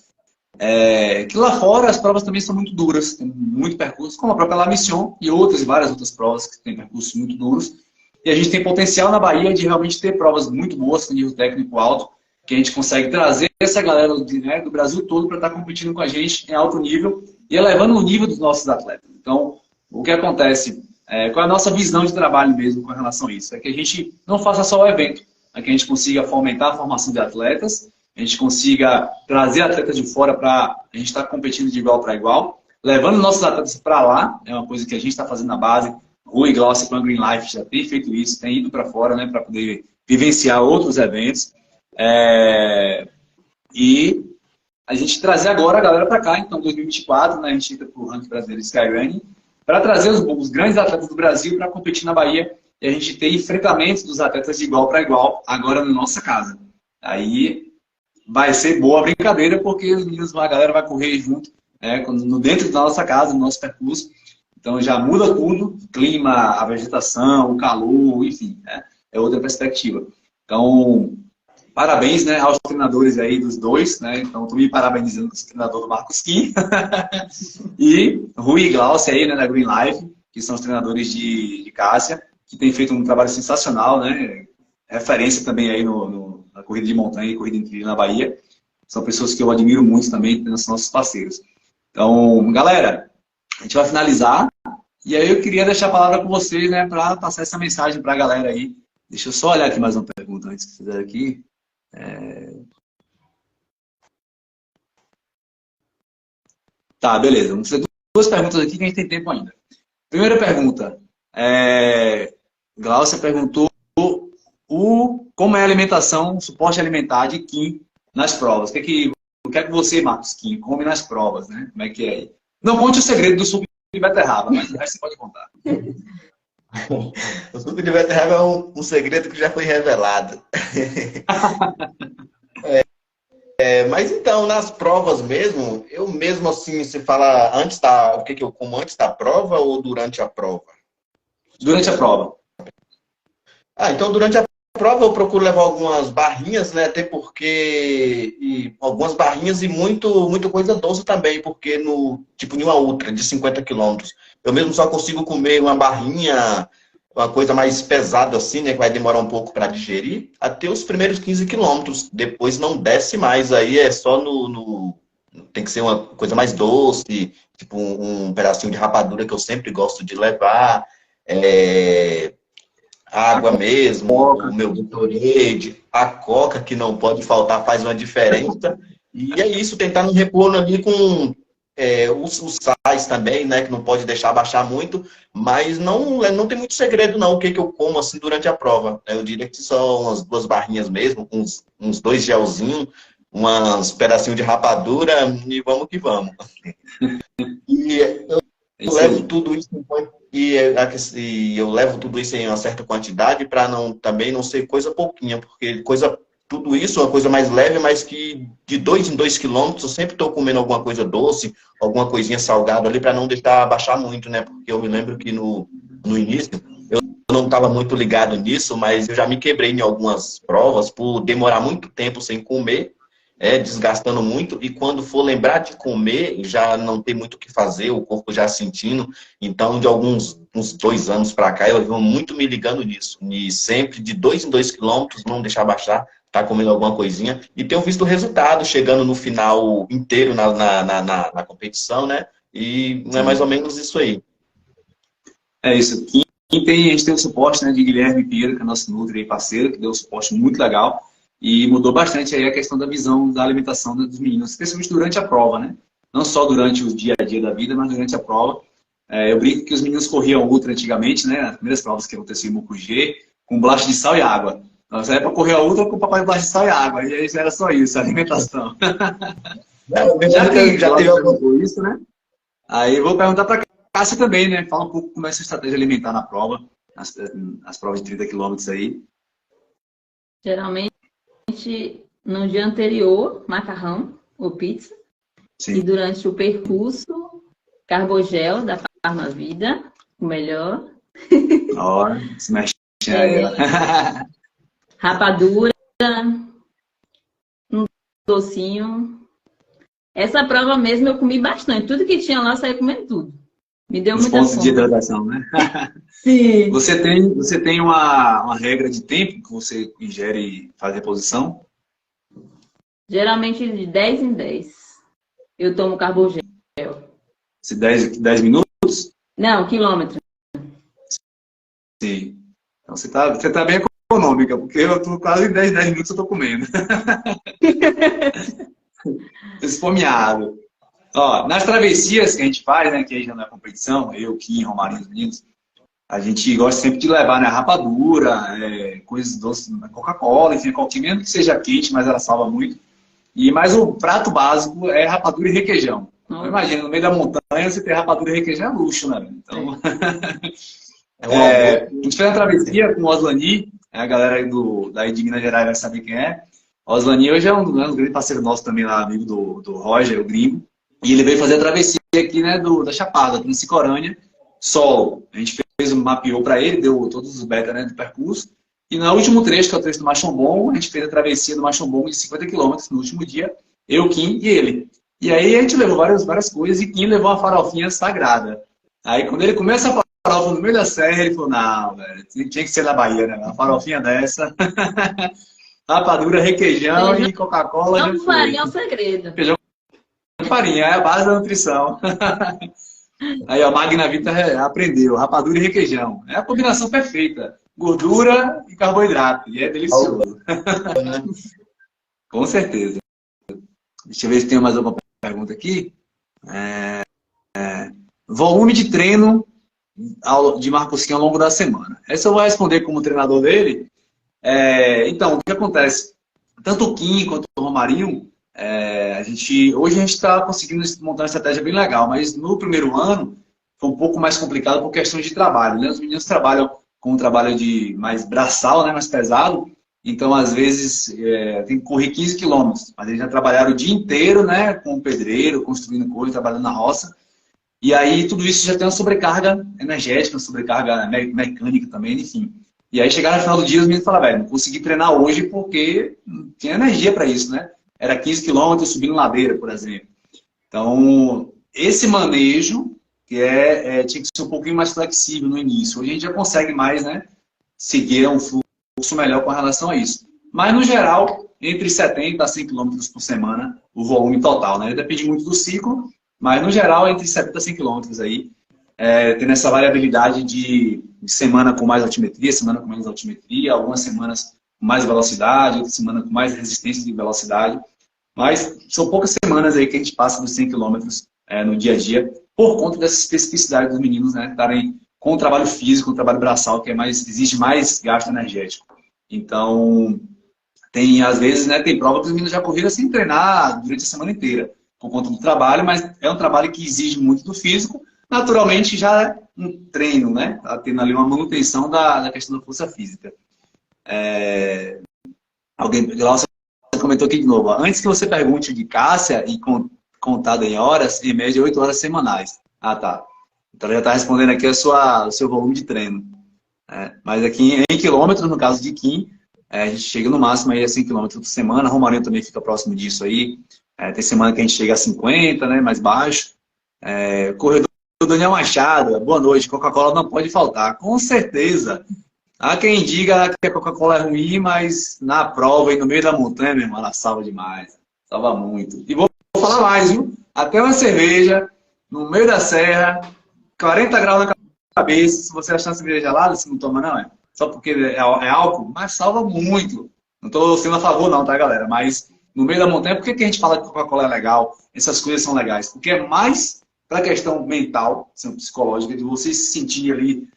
que lá fora as provas também são muito duras, tem muito percurso, como a própria La Mission e várias outras provas que têm percursos muito duros. E a gente tem potencial na Bahia de realmente ter provas muito boas, com nível técnico alto, que a gente consegue trazer essa galera do Brasil todo para estar competindo com a gente em alto nível e elevando o nível dos nossos atletas. Então, o que acontece, qual é a nossa visão de trabalho mesmo com relação a isso? É que a gente não faça só o evento, é que a gente consiga fomentar a formação de atletas, a gente consiga trazer atletas de fora para a gente estar competindo de igual para igual, levando nossos atletas para lá, é uma coisa que a gente está fazendo na base. Rui Glaucia com a Green Life já tem feito isso, tem ido para fora, né, para poder vivenciar outros eventos. E a gente trazer agora a galera para cá. Então, 2024, né, a gente entra para o ranking brasileiro de Skyrunning, para trazer os grandes atletas do Brasil para competir na Bahia e a gente ter enfrentamentos dos atletas de igual para igual agora na nossa casa. Aí vai ser boa a brincadeira, porque os meninos, a galera vai correr junto, né, dentro da nossa casa, no nosso percurso. Então já muda tudo, o clima, a vegetação, o calor, enfim, né, é outra perspectiva. Então, parabéns, né, aos treinadores aí dos dois, né? Então, estou me parabenizando com o treinador do Marcos Kim e Rui e Glaucia aí, né, da Green Life, que são os treinadores de Cássia, que tem feito um trabalho sensacional, né? Referência também aí na corrida de montanha e corrida em trilha na Bahia. São pessoas que eu admiro muito também, são nossos parceiros. Então, galera, a gente vai finalizar e aí eu queria deixar a palavra com vocês, né, para passar essa mensagem para a galera aí. Deixa eu só olhar aqui mais uma pergunta antes que fizer aqui. Tá, beleza. Vamos fazer duas perguntas aqui que a gente tem tempo ainda. Primeira pergunta. Glaucia perguntou como é a alimentação, o suporte alimentar de Kim nas provas. O que é que você, Marcos Kim, come nas provas, né? Como é que é aí? Não conte o segredo do suco de beterraba, mas o resto você pode contar. O suco de beterraba é um segredo que já foi revelado. Mas então, nas provas mesmo, eu mesmo assim, você fala o que eu como antes da prova ou durante a prova? Durante a prova. Então durante a prova eu procuro levar algumas barrinhas, né? Até porque algumas barrinhas e muito coisa doce também, porque tipo em uma ultra de 50 quilômetros, eu mesmo só consigo comer uma barrinha, uma coisa mais pesada assim, né? Que vai demorar um pouco para digerir, até os primeiros 15 quilômetros. Depois não desce mais, aí é só tem que ser uma coisa mais doce, tipo um pedacinho de rapadura que eu sempre gosto de levar, água mesmo, o meu Gatorade, a coca que não pode faltar faz uma diferença. E é isso, tentar não repor ali com os sais também, né, que não pode deixar baixar muito, mas não tem muito segredo não, o que eu como assim durante a prova. Eu diria que só umas 2 barrinhas mesmo, uns 2 gelzinhos, uns pedacinhos de rapadura e vamos que vamos. E eu levo tudo isso e eu levo tudo isso em uma certa quantidade para também não ser coisa pouquinha, porque tudo isso é uma coisa mais leve, mas que de 2 em 2 quilômetros eu sempre estou comendo alguma coisa doce, alguma coisinha salgada ali para não deixar baixar muito, né? Porque eu me lembro que no início eu não estava muito ligado nisso, mas eu já me quebrei em algumas provas por demorar muito tempo sem comer, desgastando muito, e quando for lembrar de comer, já não tem muito o que fazer, o corpo já sentindo. Então, de uns 2 anos para cá, eu venho muito me ligando nisso. E sempre de 2 em 2 quilômetros, não deixar baixar, tá comendo alguma coisinha. E tenho visto o resultado, chegando no final inteiro na competição, né? E é mais ou menos isso aí. É isso. A gente tem o suporte, né, de Guilherme Pinheiro, que é nosso Nutri parceiro, que deu um suporte muito legal. E mudou bastante aí a questão da visão da alimentação dos meninos, especialmente durante a prova, né? Não só durante o dia a dia da vida, mas durante a prova. Eu brinco que os meninos corriam ultra antigamente, né? As primeiras provas que aconteciam em Mucugê, com bolacha de sal e água. Então, você ia para correr a ultra com o papai de bolacha de sal e água. E aí era só isso, a alimentação. Já teve isso, né? Aí eu vou perguntar para a Cássia também, né? Fala um pouco como é essa estratégia alimentar na prova, as provas de 30 quilômetros aí. Geralmente, no dia anterior, macarrão ou pizza. Sim. E durante o percurso, carbogel da Farmavida, o melhor. Se mexe aí. Rapadura, um docinho. Essa prova mesmo eu comi bastante. Tudo que tinha lá, eu saí comendo tudo. Me deu muita fome. Pontos de hidratação, né? Sim. Você tem uma regra de tempo que você ingere e faz reposição? Geralmente de 10 em 10. Eu tomo carbogel. 10 minutos? Não, quilômetro. Sim. Então você tá bem econômica, porque eu tô quase em 10 minutos eu tô comendo. Esfomeado. Ó, nas travessias que a gente faz, né, que aí já não é competição, eu, Kim, Romarinho, os meninos, a gente gosta sempre de levar, né, rapadura, coisas doces, Coca-Cola, enfim, qualquer mesmo que seja quente, mas ela salva muito. Mas o prato básico é rapadura e requeijão. Então, Nossa. imagina, no meio da montanha você ter rapadura e requeijão é luxo, né? Então, É um almoço. a gente fez uma travessia com o Oslani, a galera aí daí de Minas Gerais vai saber quem é. O Oslani hoje é um grande parceiro nosso também lá, amigo do Roger, o gringo. E ele veio fazer a travessia aqui, né, da Chapada, aqui no Cicorânea, solo. A gente mapeou para ele, deu todos os beta, né, do percurso. E no último trecho, que é o trecho do Machombongo, a gente fez a travessia do Machombongo de 50 quilômetros no último dia, eu, Kim e ele. E aí a gente levou várias coisas e Kim levou uma farofinha sagrada. Aí quando ele começa a farofa no meio da serra, ele falou, não, velho, tinha que ser na Bahia, né? Uma farofinha dessa. Rapadura, requeijão e Coca-Cola. Não farinha é um segredo. Feijão com farinha, é a base da nutrição. Aí, ó, Magna Vita aprendeu, rapadura e requeijão. É a combinação perfeita. Gordura e carboidrato. E é delicioso. Com certeza. Deixa eu ver se tem mais alguma pergunta aqui. Volume de treino de Marcos Kim ao longo da semana. Essa eu vou responder como treinador dele. Então, o que acontece? Tanto o Kim quanto o Romarinho, hoje a gente está conseguindo montar uma estratégia bem legal, mas no primeiro ano foi um pouco mais complicado por questões de trabalho, né? Os meninos trabalham com um trabalho de mais braçal, né? Mais pesado, então às vezes tem que correr 15 quilômetros, mas eles já trabalharam o dia inteiro, né? Com o pedreiro, construindo coisa, trabalhando na roça, e aí tudo isso já tem uma sobrecarga energética, uma sobrecarga mecânica também, enfim. E aí chegaram no final do dia, os meninos falaram, velho, não consegui treinar hoje porque não tinha energia para isso, né? Era 15 quilômetros subindo ladeira, por exemplo. Então, esse manejo que tinha que ser um pouquinho mais flexível no início. Hoje a gente já consegue mais, né? Seguir um fluxo melhor com relação a isso. Mas, no geral, entre 70 a 100 quilômetros por semana, o volume total, né? Depende muito do ciclo, mas, no geral, entre 70 a 100 quilômetros aí, tendo essa variabilidade de semana com mais altimetria, semana com menos altimetria, algumas semanas com mais velocidade, outras semanas com mais resistência de velocidade. Mas são poucas semanas aí que a gente passa dos 100 quilômetros no dia a dia, por conta dessa especificidade dos meninos, né, estarem com o trabalho físico, o trabalho braçal, que exige mais gasto energético. Então, às vezes, né, tem prova que os meninos já correram sem treinar durante a semana inteira, por conta do trabalho, mas é um trabalho que exige muito do físico. Naturalmente, já é um treino, né? Tá tendo ali uma manutenção da questão da força física. Alguém comentou aqui de novo. Antes que você pergunte de Cássia e contada em horas, em média 8 horas semanais. Ah, tá. Então já está respondendo aqui o seu volume de treino. Mas aqui em quilômetros, no caso de Kim, a gente chega no máximo aí a 100 quilômetros por semana. Romarinho também fica próximo disso aí. Tem semana que a gente chega a 50, né? Mais baixo. Corredor Daniel Machado, boa noite. Coca-Cola não pode faltar. Com certeza. Há quem diga que a Coca-Cola é ruim, mas na prova e no meio da montanha, meu irmão, ela salva demais. Salva muito. E vou falar mais, viu? Até uma cerveja, no meio da serra, 40 graus na cabeça. Se você achar uma cerveja gelada, você não toma, não, só porque é álcool, mas salva muito. Não estou sendo a favor, não, tá, galera? Mas no meio da montanha, por que a gente fala que Coca-Cola é legal? Essas coisas são legais. Porque é mais para a questão mental, psicológica, de você se sentir ali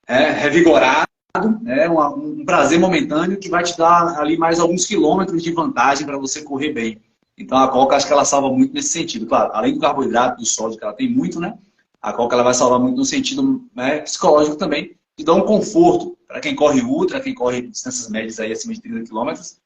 revigorado. Um prazer momentâneo que vai te dar ali mais alguns quilômetros de vantagem para você correr bem. Então a Coca, acho que ela salva muito nesse sentido. Claro, além do carboidrato, do sódio que ela tem muito, né? A Coca ela vai salvar muito no sentido psicológico também, de dar um conforto para quem corre ultra, quem corre distâncias médias aí acima de 30 quilômetros,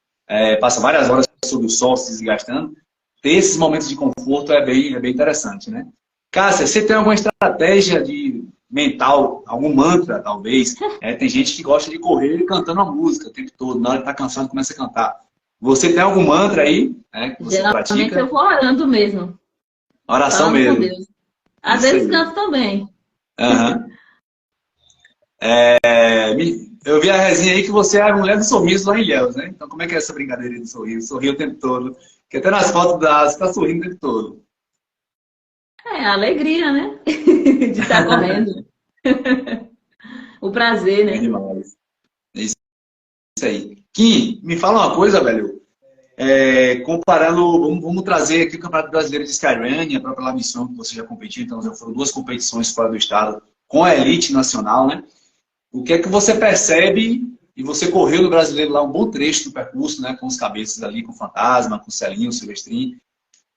passa várias horas sob o sol se desgastando. Ter esses momentos de conforto é bem interessante, né? Cássia, você tem alguma estratégia de mental, algum mantra, talvez? Tem gente que gosta de correr cantando a música o tempo todo. Na hora que tá cansado, começa a cantar. Você tem algum mantra aí que você Geralmente pratica? eu vou orando mesmo. Oração Falando com mesmo. Deus. Às Isso vezes aí. canto também. Uhum. Eu vi a resenha aí que você é a mulher do sorriso lá em Ilhéus, né? Então como é que é essa brincadeira de sorriso? Sorrir o tempo todo. Porque até nas fotos você tá sorrindo o tempo todo. A alegria, né? De estar correndo. O prazer, É né? demais. É isso aí. Kim, me fala uma coisa, velho. Comparando, vamos trazer aqui o Campeonato Brasileiro de Skyrunning, a própria La Mission, que você já competiu, então já foram 2 competições fora do estado com a elite nacional, né? O que é que você percebe e você correu no Brasileiro lá um bom trecho do percurso, né, com os cabeças ali, com o Fantasma, com o Celinho, o Silvestrinho.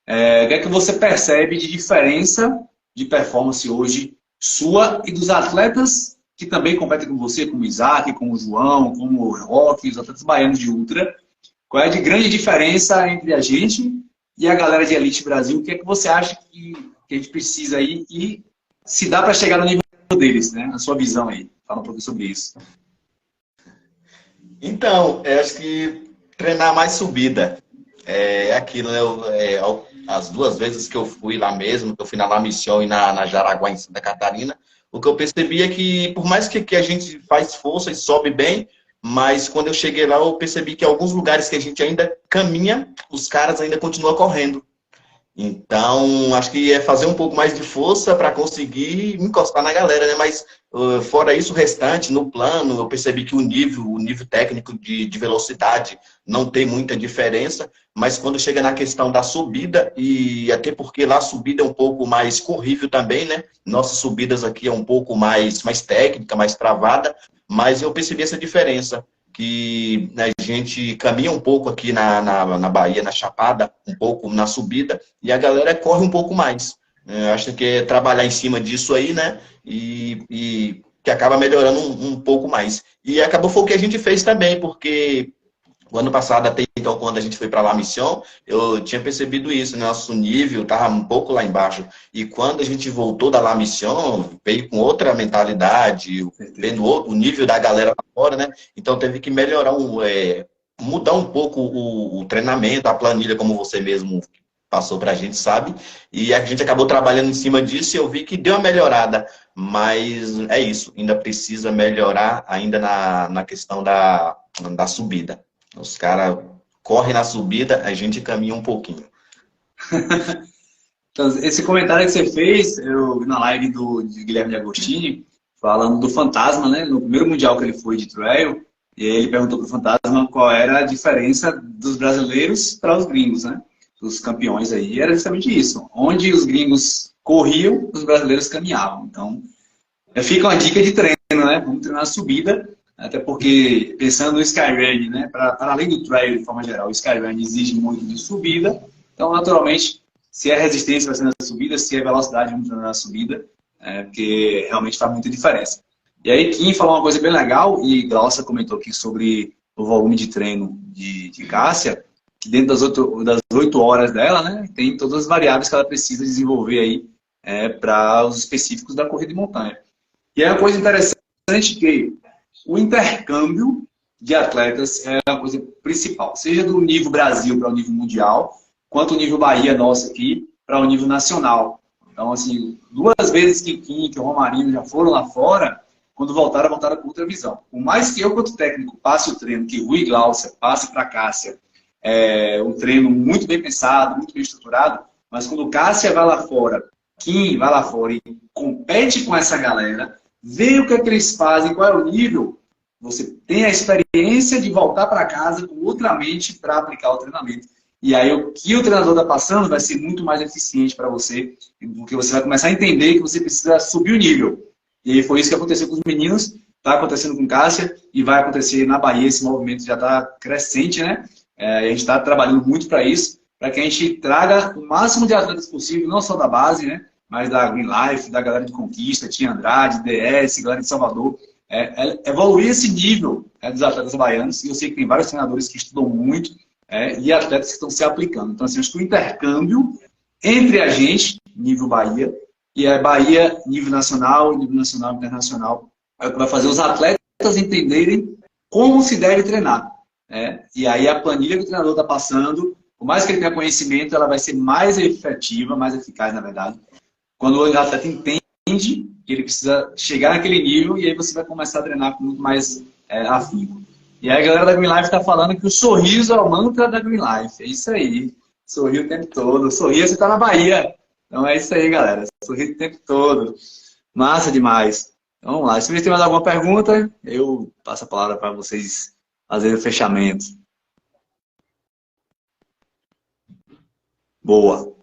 O que é que você percebe de diferença de performance hoje sua e dos atletas que também competem com você, como o Isaac, como o João, como o Roque, os atletas baianos de ultra? Qual é a grande diferença entre a gente e a galera de Elite Brasil? O que é que você acha que a gente precisa aí e se dá para chegar no nível deles, né? A sua visão aí. Fala um pouco sobre isso. Então, eu acho que treinar mais subida é aquilo, né? As 2 vezes que eu fui lá mesmo, que eu fui na La Mission e na Jaraguá, em Santa Catarina, o que eu percebi é que, por mais que a gente faz força e sobe bem, mas quando eu cheguei lá, eu percebi que alguns lugares que a gente ainda caminha, os caras ainda continuam correndo. Então, acho que é fazer um pouco mais de força para conseguir encostar na galera, né? Mas, fora isso, o restante, no plano, eu percebi que o nível técnico de velocidade não tem muita diferença, mas quando chega na questão da subida, e até porque lá a subida é um pouco mais corrível também, né? Nossas subidas aqui é um pouco mais técnica, mais travada, mas eu percebi essa diferença, que a gente caminha um pouco aqui na Bahia, na Chapada, um pouco na subida, e a galera corre um pouco mais. Acho que é trabalhar em cima disso aí, né? E que acaba melhorando um pouco mais. E acabou foi o que a gente fez também, porque o ano passado, até então, quando a gente foi para La Mission, eu tinha percebido isso, né? Nosso nível estava um pouco lá embaixo. E quando a gente voltou da La Mission, veio com outra mentalidade, vendo o nível da galera lá fora, né? Então teve que melhorar, mudar um pouco o treinamento, a planilha, como você mesmo passou para a gente, sabe? E a gente acabou trabalhando em cima disso e eu vi que deu uma melhorada. Mas é isso, ainda precisa melhorar ainda na questão da subida. Os caras correm na subida, a gente caminha um pouquinho. Então, esse comentário que você fez, eu vi na live de Guilherme de Agostini, falando do Fantasma, né? No primeiro mundial que ele foi de trail, e aí ele perguntou para o Fantasma qual era a diferença dos brasileiros para os gringos, né? Dos campeões aí. E era justamente isso. Onde os gringos corriam, os brasileiros caminhavam. Então, fica uma dica de treino, né? Vamos treinar a subida. Até porque, pensando no Skyrun, né, para além do trail de forma geral, o Skyrun exige muito de subida. Então, naturalmente, se é resistência vai ser na subida, se é velocidade vamos treinar na subida, porque realmente faz muita diferença. E aí, Kim falou uma coisa bem legal, e Glaucia comentou aqui sobre o volume de treino de Cássia, que dentro das 8 horas dela, né, tem todas as variáveis que ela precisa desenvolver aí para os específicos da corrida de montanha. E é uma coisa interessante que o intercâmbio de atletas é a coisa principal, seja do nível Brasil para o nível mundial, quanto o nível Bahia nosso aqui para o nível nacional. Então, assim, 2 vezes que Kim, que o Romarinho já foram lá fora, quando voltaram com outra visão. Por mais que eu, quanto técnico, passe o treino, que Rui e Glaucia passe para Cássia, um treino muito bem pensado, muito bem estruturado, mas quando Cássia vai lá fora, Kim vai lá fora e compete com essa galera, vê o que é que eles fazem, qual é o nível, você tem a experiência de voltar para casa com outra mente para aplicar o treinamento. E aí o que o treinador está passando vai ser muito mais eficiente para você, porque você vai começar a entender que você precisa subir o nível. E aí foi isso que aconteceu com os meninos, está acontecendo com Cássia e vai acontecer na Bahia, esse movimento já está crescente, né? E a gente está trabalhando muito para isso, para que a gente traga o máximo de atletas possível, não só da base, né? Mas da Green Life, da galera de Conquista, Tia Andrade, DS, galera de Salvador, evoluir esse nível dos atletas baianos. E eu sei que tem vários treinadores que estudam muito e atletas que estão se aplicando. Então, assim, acho que o intercâmbio entre a gente, nível Bahia, e a Bahia, nível nacional, internacional, é o que vai fazer os atletas entenderem como se deve treinar. E aí a planilha que o treinador está passando, por mais que ele tenha conhecimento, ela vai ser mais efetiva, mais eficaz, na verdade, quando o atleta entende que ele precisa chegar naquele nível e aí você vai começar a treinar com muito mais afinco. E aí a galera da Green Life está falando que o sorriso é o mantra da Green Life. É isso aí. Sorrir o tempo todo. Sorrir, você está na Bahia. Então é isso aí, galera. Sorrir o tempo todo. Massa demais. Então vamos lá. Se vocês têm mais alguma pergunta, eu passo a palavra para vocês fazerem o fechamento. Boa.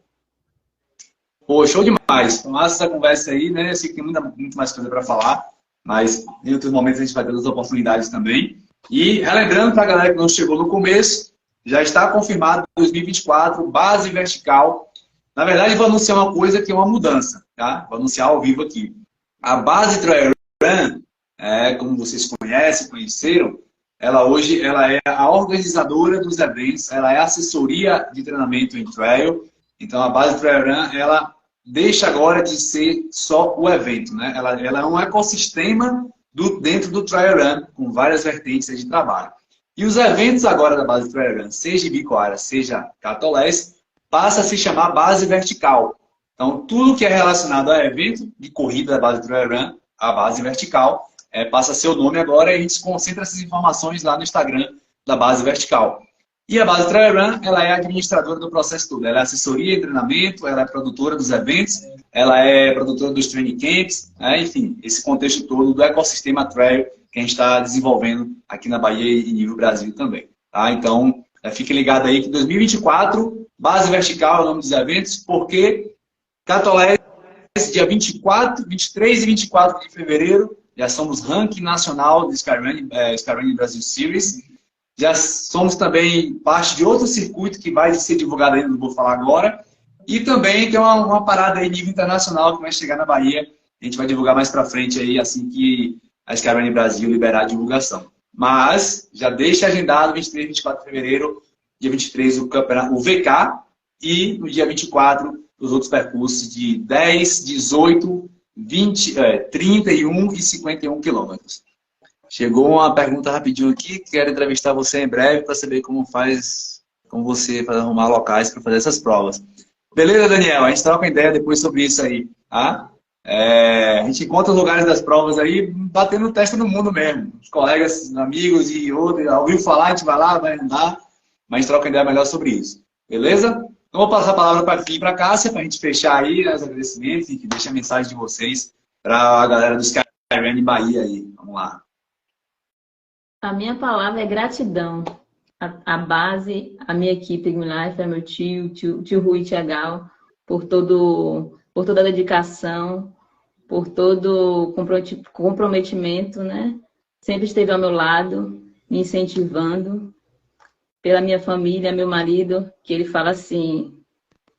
Pô, show demais. Massa essa conversa aí, né? Eu sei que tem muito mais coisa para falar, mas em outros momentos a gente vai ter outras oportunidades também. E relembrando para a galera que não chegou no começo, já está confirmado 2024, base vertical. Na verdade, vou anunciar uma coisa que é uma mudança, tá? Vou anunciar ao vivo aqui. A base Trail Run, como vocês conheceram, ela hoje é a organizadora dos eventos, ela é a assessoria de treinamento em trail. Então, a base Trail Run, ela deixa agora de ser só o evento, né? Ela é um ecossistema dentro do Trail Run, com várias vertentes de trabalho. E os eventos agora da base Trail Run, seja Ibicoara, seja Catolés, passa a se chamar base vertical. Então, tudo que é relacionado a evento de corrida da base Trail Run, a base vertical, passa a ser o nome agora e a gente concentra essas informações lá no Instagram da base vertical. E a base Trail Run, ela é administradora do processo todo. Ela é assessoria e treinamento, ela é produtora dos eventos, ela é produtora dos training camps, enfim, esse contexto todo do ecossistema trail que a gente está desenvolvendo aqui na Bahia e nível Brasil também. Tá? Então, fique ligado aí que 2024, base vertical é o nome dos eventos, porque Catolés, dia 24, 23 e 24 de fevereiro, já somos ranking nacional do Skyrunning Brasil Series. Já somos também parte de outro circuito que vai ser divulgado ainda, não vou falar agora. E também tem uma parada aí nível internacional que vai chegar na Bahia. A gente vai divulgar mais pra frente aí, assim que a Skyrunning Brasil liberar a divulgação. Mas já deixa agendado 23 e 24 de fevereiro, dia 23 o campeonato, o VK, e no dia 24 os outros percursos de 10, 18, 20, 31 e 51 quilômetros. Chegou uma pergunta rapidinho aqui, quero entrevistar você em breve para saber como você faz arrumar locais para fazer essas provas. Beleza, Daniel? A gente troca ideia depois sobre isso aí, tá? A gente encontra os lugares das provas aí, batendo testa no mundo mesmo. Os colegas, amigos e outros, ouviu falar, a gente vai lá, vai andar, mas a gente troca ideia melhor sobre isso. Beleza? Então vou passar a palavra para a para a Cássia, para a gente fechar aí os agradecimentos e deixar a mensagem de vocês para a galera do Skyrunning Bahia aí. Vamos lá. A minha palavra é gratidão. A base, a minha equipe, Green Life, é meu tio Rui Tiagal, por toda a dedicação, por todo o comprometimento, né? Sempre esteve ao meu lado, me incentivando. Pela minha família, meu marido, que ele fala assim,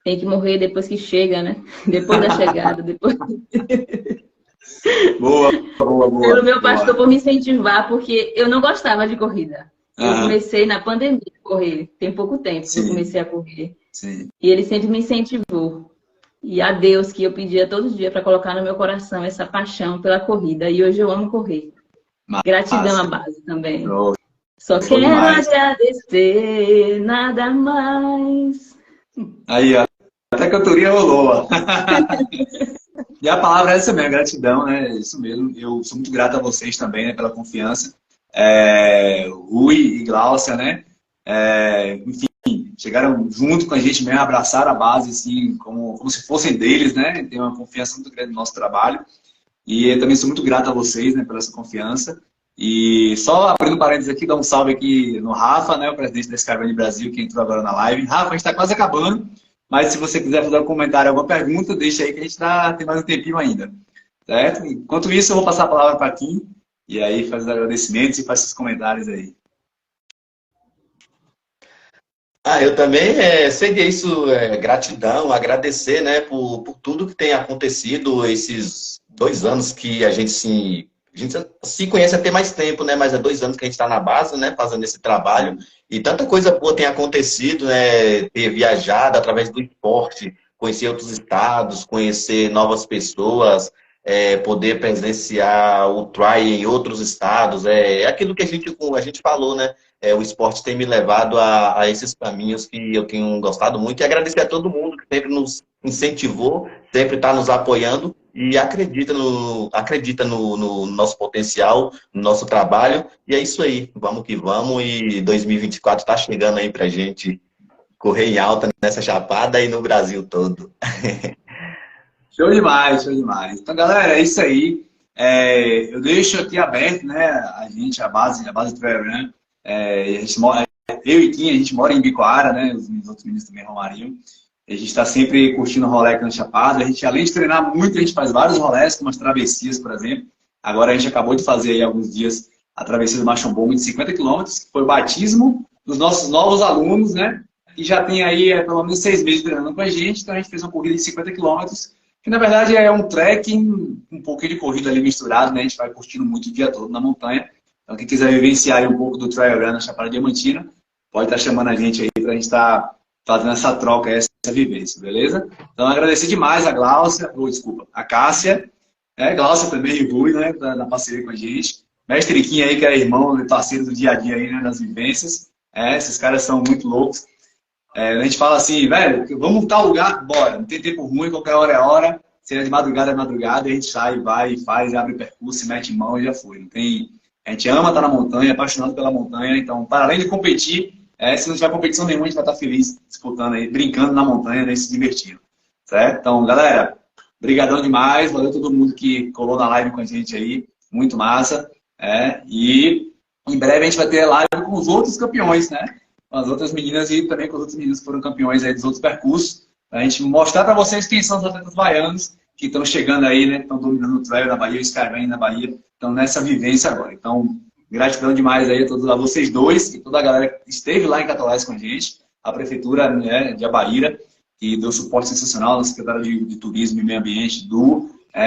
tem que morrer depois que chega, né? Depois da chegada, depois... Boa. Pelo meu pastor, por me incentivar, porque eu não gostava de corrida. Eu comecei na pandemia a correr, tem pouco tempo que eu comecei a correr. Sim. E ele sempre me incentivou. E a Deus que eu pedia todos os dias para colocar no meu coração essa paixão pela corrida. E hoje eu amo correr. Gratidão à base também. Só quero agradecer, nada mais. Aí, ó. Até a cantoria rolou, ó. E a palavra é essa mesmo, gratidão, né? Isso mesmo. Eu sou muito grato a vocês também, né, pela confiança. Rui e Gláucia, né? Enfim, chegaram junto com a gente mesmo, abraçaram a base, assim, como se fossem deles, né? Tem uma confiança muito grande no nosso trabalho. E eu também sou muito grato a vocês, né, pela essa confiança. E só abrindo parênteses aqui, dar um salve aqui no Rafa, né, o presidente da Skyrunning Brasil, que entrou agora na live. Rafa, a gente está quase acabando, mas se você quiser fazer um comentário, alguma pergunta, deixa aí que a gente tem mais um tempinho ainda. Certo? Enquanto isso, eu vou passar a palavra para Kim, e aí faz os agradecimentos e faz seus comentários aí. Eu também seria isso, gratidão, agradecer, né, por tudo que tem acontecido esses 2 anos que a gente se conhece até mais tempo, né? Mas há 2 anos que a gente está na base, né? Fazendo esse trabalho. E tanta coisa boa tem acontecido, né? Ter viajado através do esporte, conhecer outros estados, conhecer novas pessoas, poder presenciar o try em outros estados. É aquilo que a gente falou, né? O esporte tem me levado a esses caminhos que eu tenho gostado muito. E agradecer a todo mundo que sempre nos incentivou, sempre está nos apoiando. E acredita no nosso potencial, no nosso trabalho. E é isso aí. Vamos que vamos. E 2024 está chegando aí para a gente correr em alta nessa chapada e no Brasil todo. Show demais, show demais. Então, galera, é isso aí. Eu deixo aqui aberto, né? A base Trail Run. Eu e Kim, a gente mora em Ibicoara, né? Os outros meninos também romariam. A gente está sempre curtindo o rolê aqui na Chapada. A gente, além de treinar muito, a gente faz vários rolés, como as travessias, por exemplo. Agora a gente acabou de fazer aí alguns dias a travessia do Machombombo de 50 quilômetros, que foi o batismo dos nossos novos alunos, né? Que já tem aí pelo menos 6 meses treinando com a gente. Então a gente fez uma corrida de 50 quilômetros, que na verdade é um trekking, um pouquinho de corrida ali misturado, né? A gente vai curtindo muito o dia todo na montanha. Então quem quiser vivenciar aí um pouco do Trail Run na Chapada Diamantina, pode estar chamando a gente aí para a gente estar fazendo essa troca, essa vivência, beleza? Então agradecer demais a Gláucia, desculpa, a Cássia, Gláucia também e Rui, né? Na parceria com a gente. Mestre Kim aí, que é irmão e parceiro do dia a dia aí, né? Das vivências. Esses caras são muito loucos. A gente fala assim, velho, vamos tal lugar, bora. Não tem tempo ruim, qualquer hora é hora. Se é de madrugada, é madrugada. A gente sai, vai, faz, abre percurso, mete mão e já foi. Não tem... A gente ama estar na montanha, é apaixonado pela montanha. Então, para além de competir, se não tiver competição nenhuma, a gente vai estar feliz disputando aí, brincando na montanha, né, se divertindo. Certo? Então, galera, brigadão demais. Valeu todo mundo que colou na live com a gente aí. Muito massa. E em breve a gente vai ter live com os outros campeões, né? Com as outras meninas e também com os outros meninos que foram campeões aí dos outros percursos. Pra gente mostrar para vocês quem são os atletas baianos que estão chegando aí, né? Estão dominando o trail da Bahia, o Skyrunning na Bahia. Estão nessa vivência agora. Então, gratidão demais aí a vocês dois e toda a galera que esteve lá em Catolés com a gente. A Prefeitura, né, de Abaíra, que deu suporte sensacional, a Secretaria de Turismo e Meio Ambiente,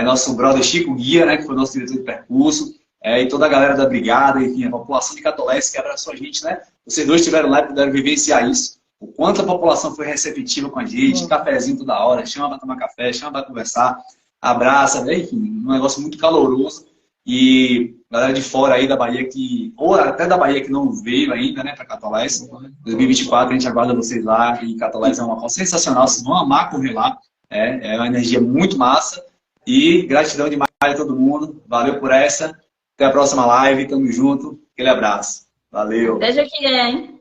nosso brother Chico Guia, né, que foi nosso diretor de percurso, e toda a galera da Brigada, enfim, a população de Catolés que abraçou a gente, né? Vocês dois estiveram lá e puderam vivenciar isso. O quanto a população foi receptiva com a gente, cafezinho toda hora, chama para tomar café, chama para conversar, abraça, né? Enfim, um negócio muito caloroso. E galera de fora aí da Bahia, ou até da Bahia que não veio ainda, né, para Catolés. 2024 a gente aguarda vocês lá, e Catolés é uma coisa sensacional, vocês vão amar correr lá. É uma energia muito massa. E gratidão demais a todo mundo. Valeu por essa. Até a próxima live. Tamo junto. Aquele abraço. Valeu. Até já que é, hein?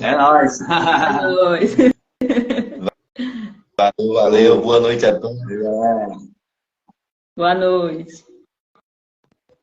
É nóis. É nóis. Valeu. Boa noite a todos. Boa noite.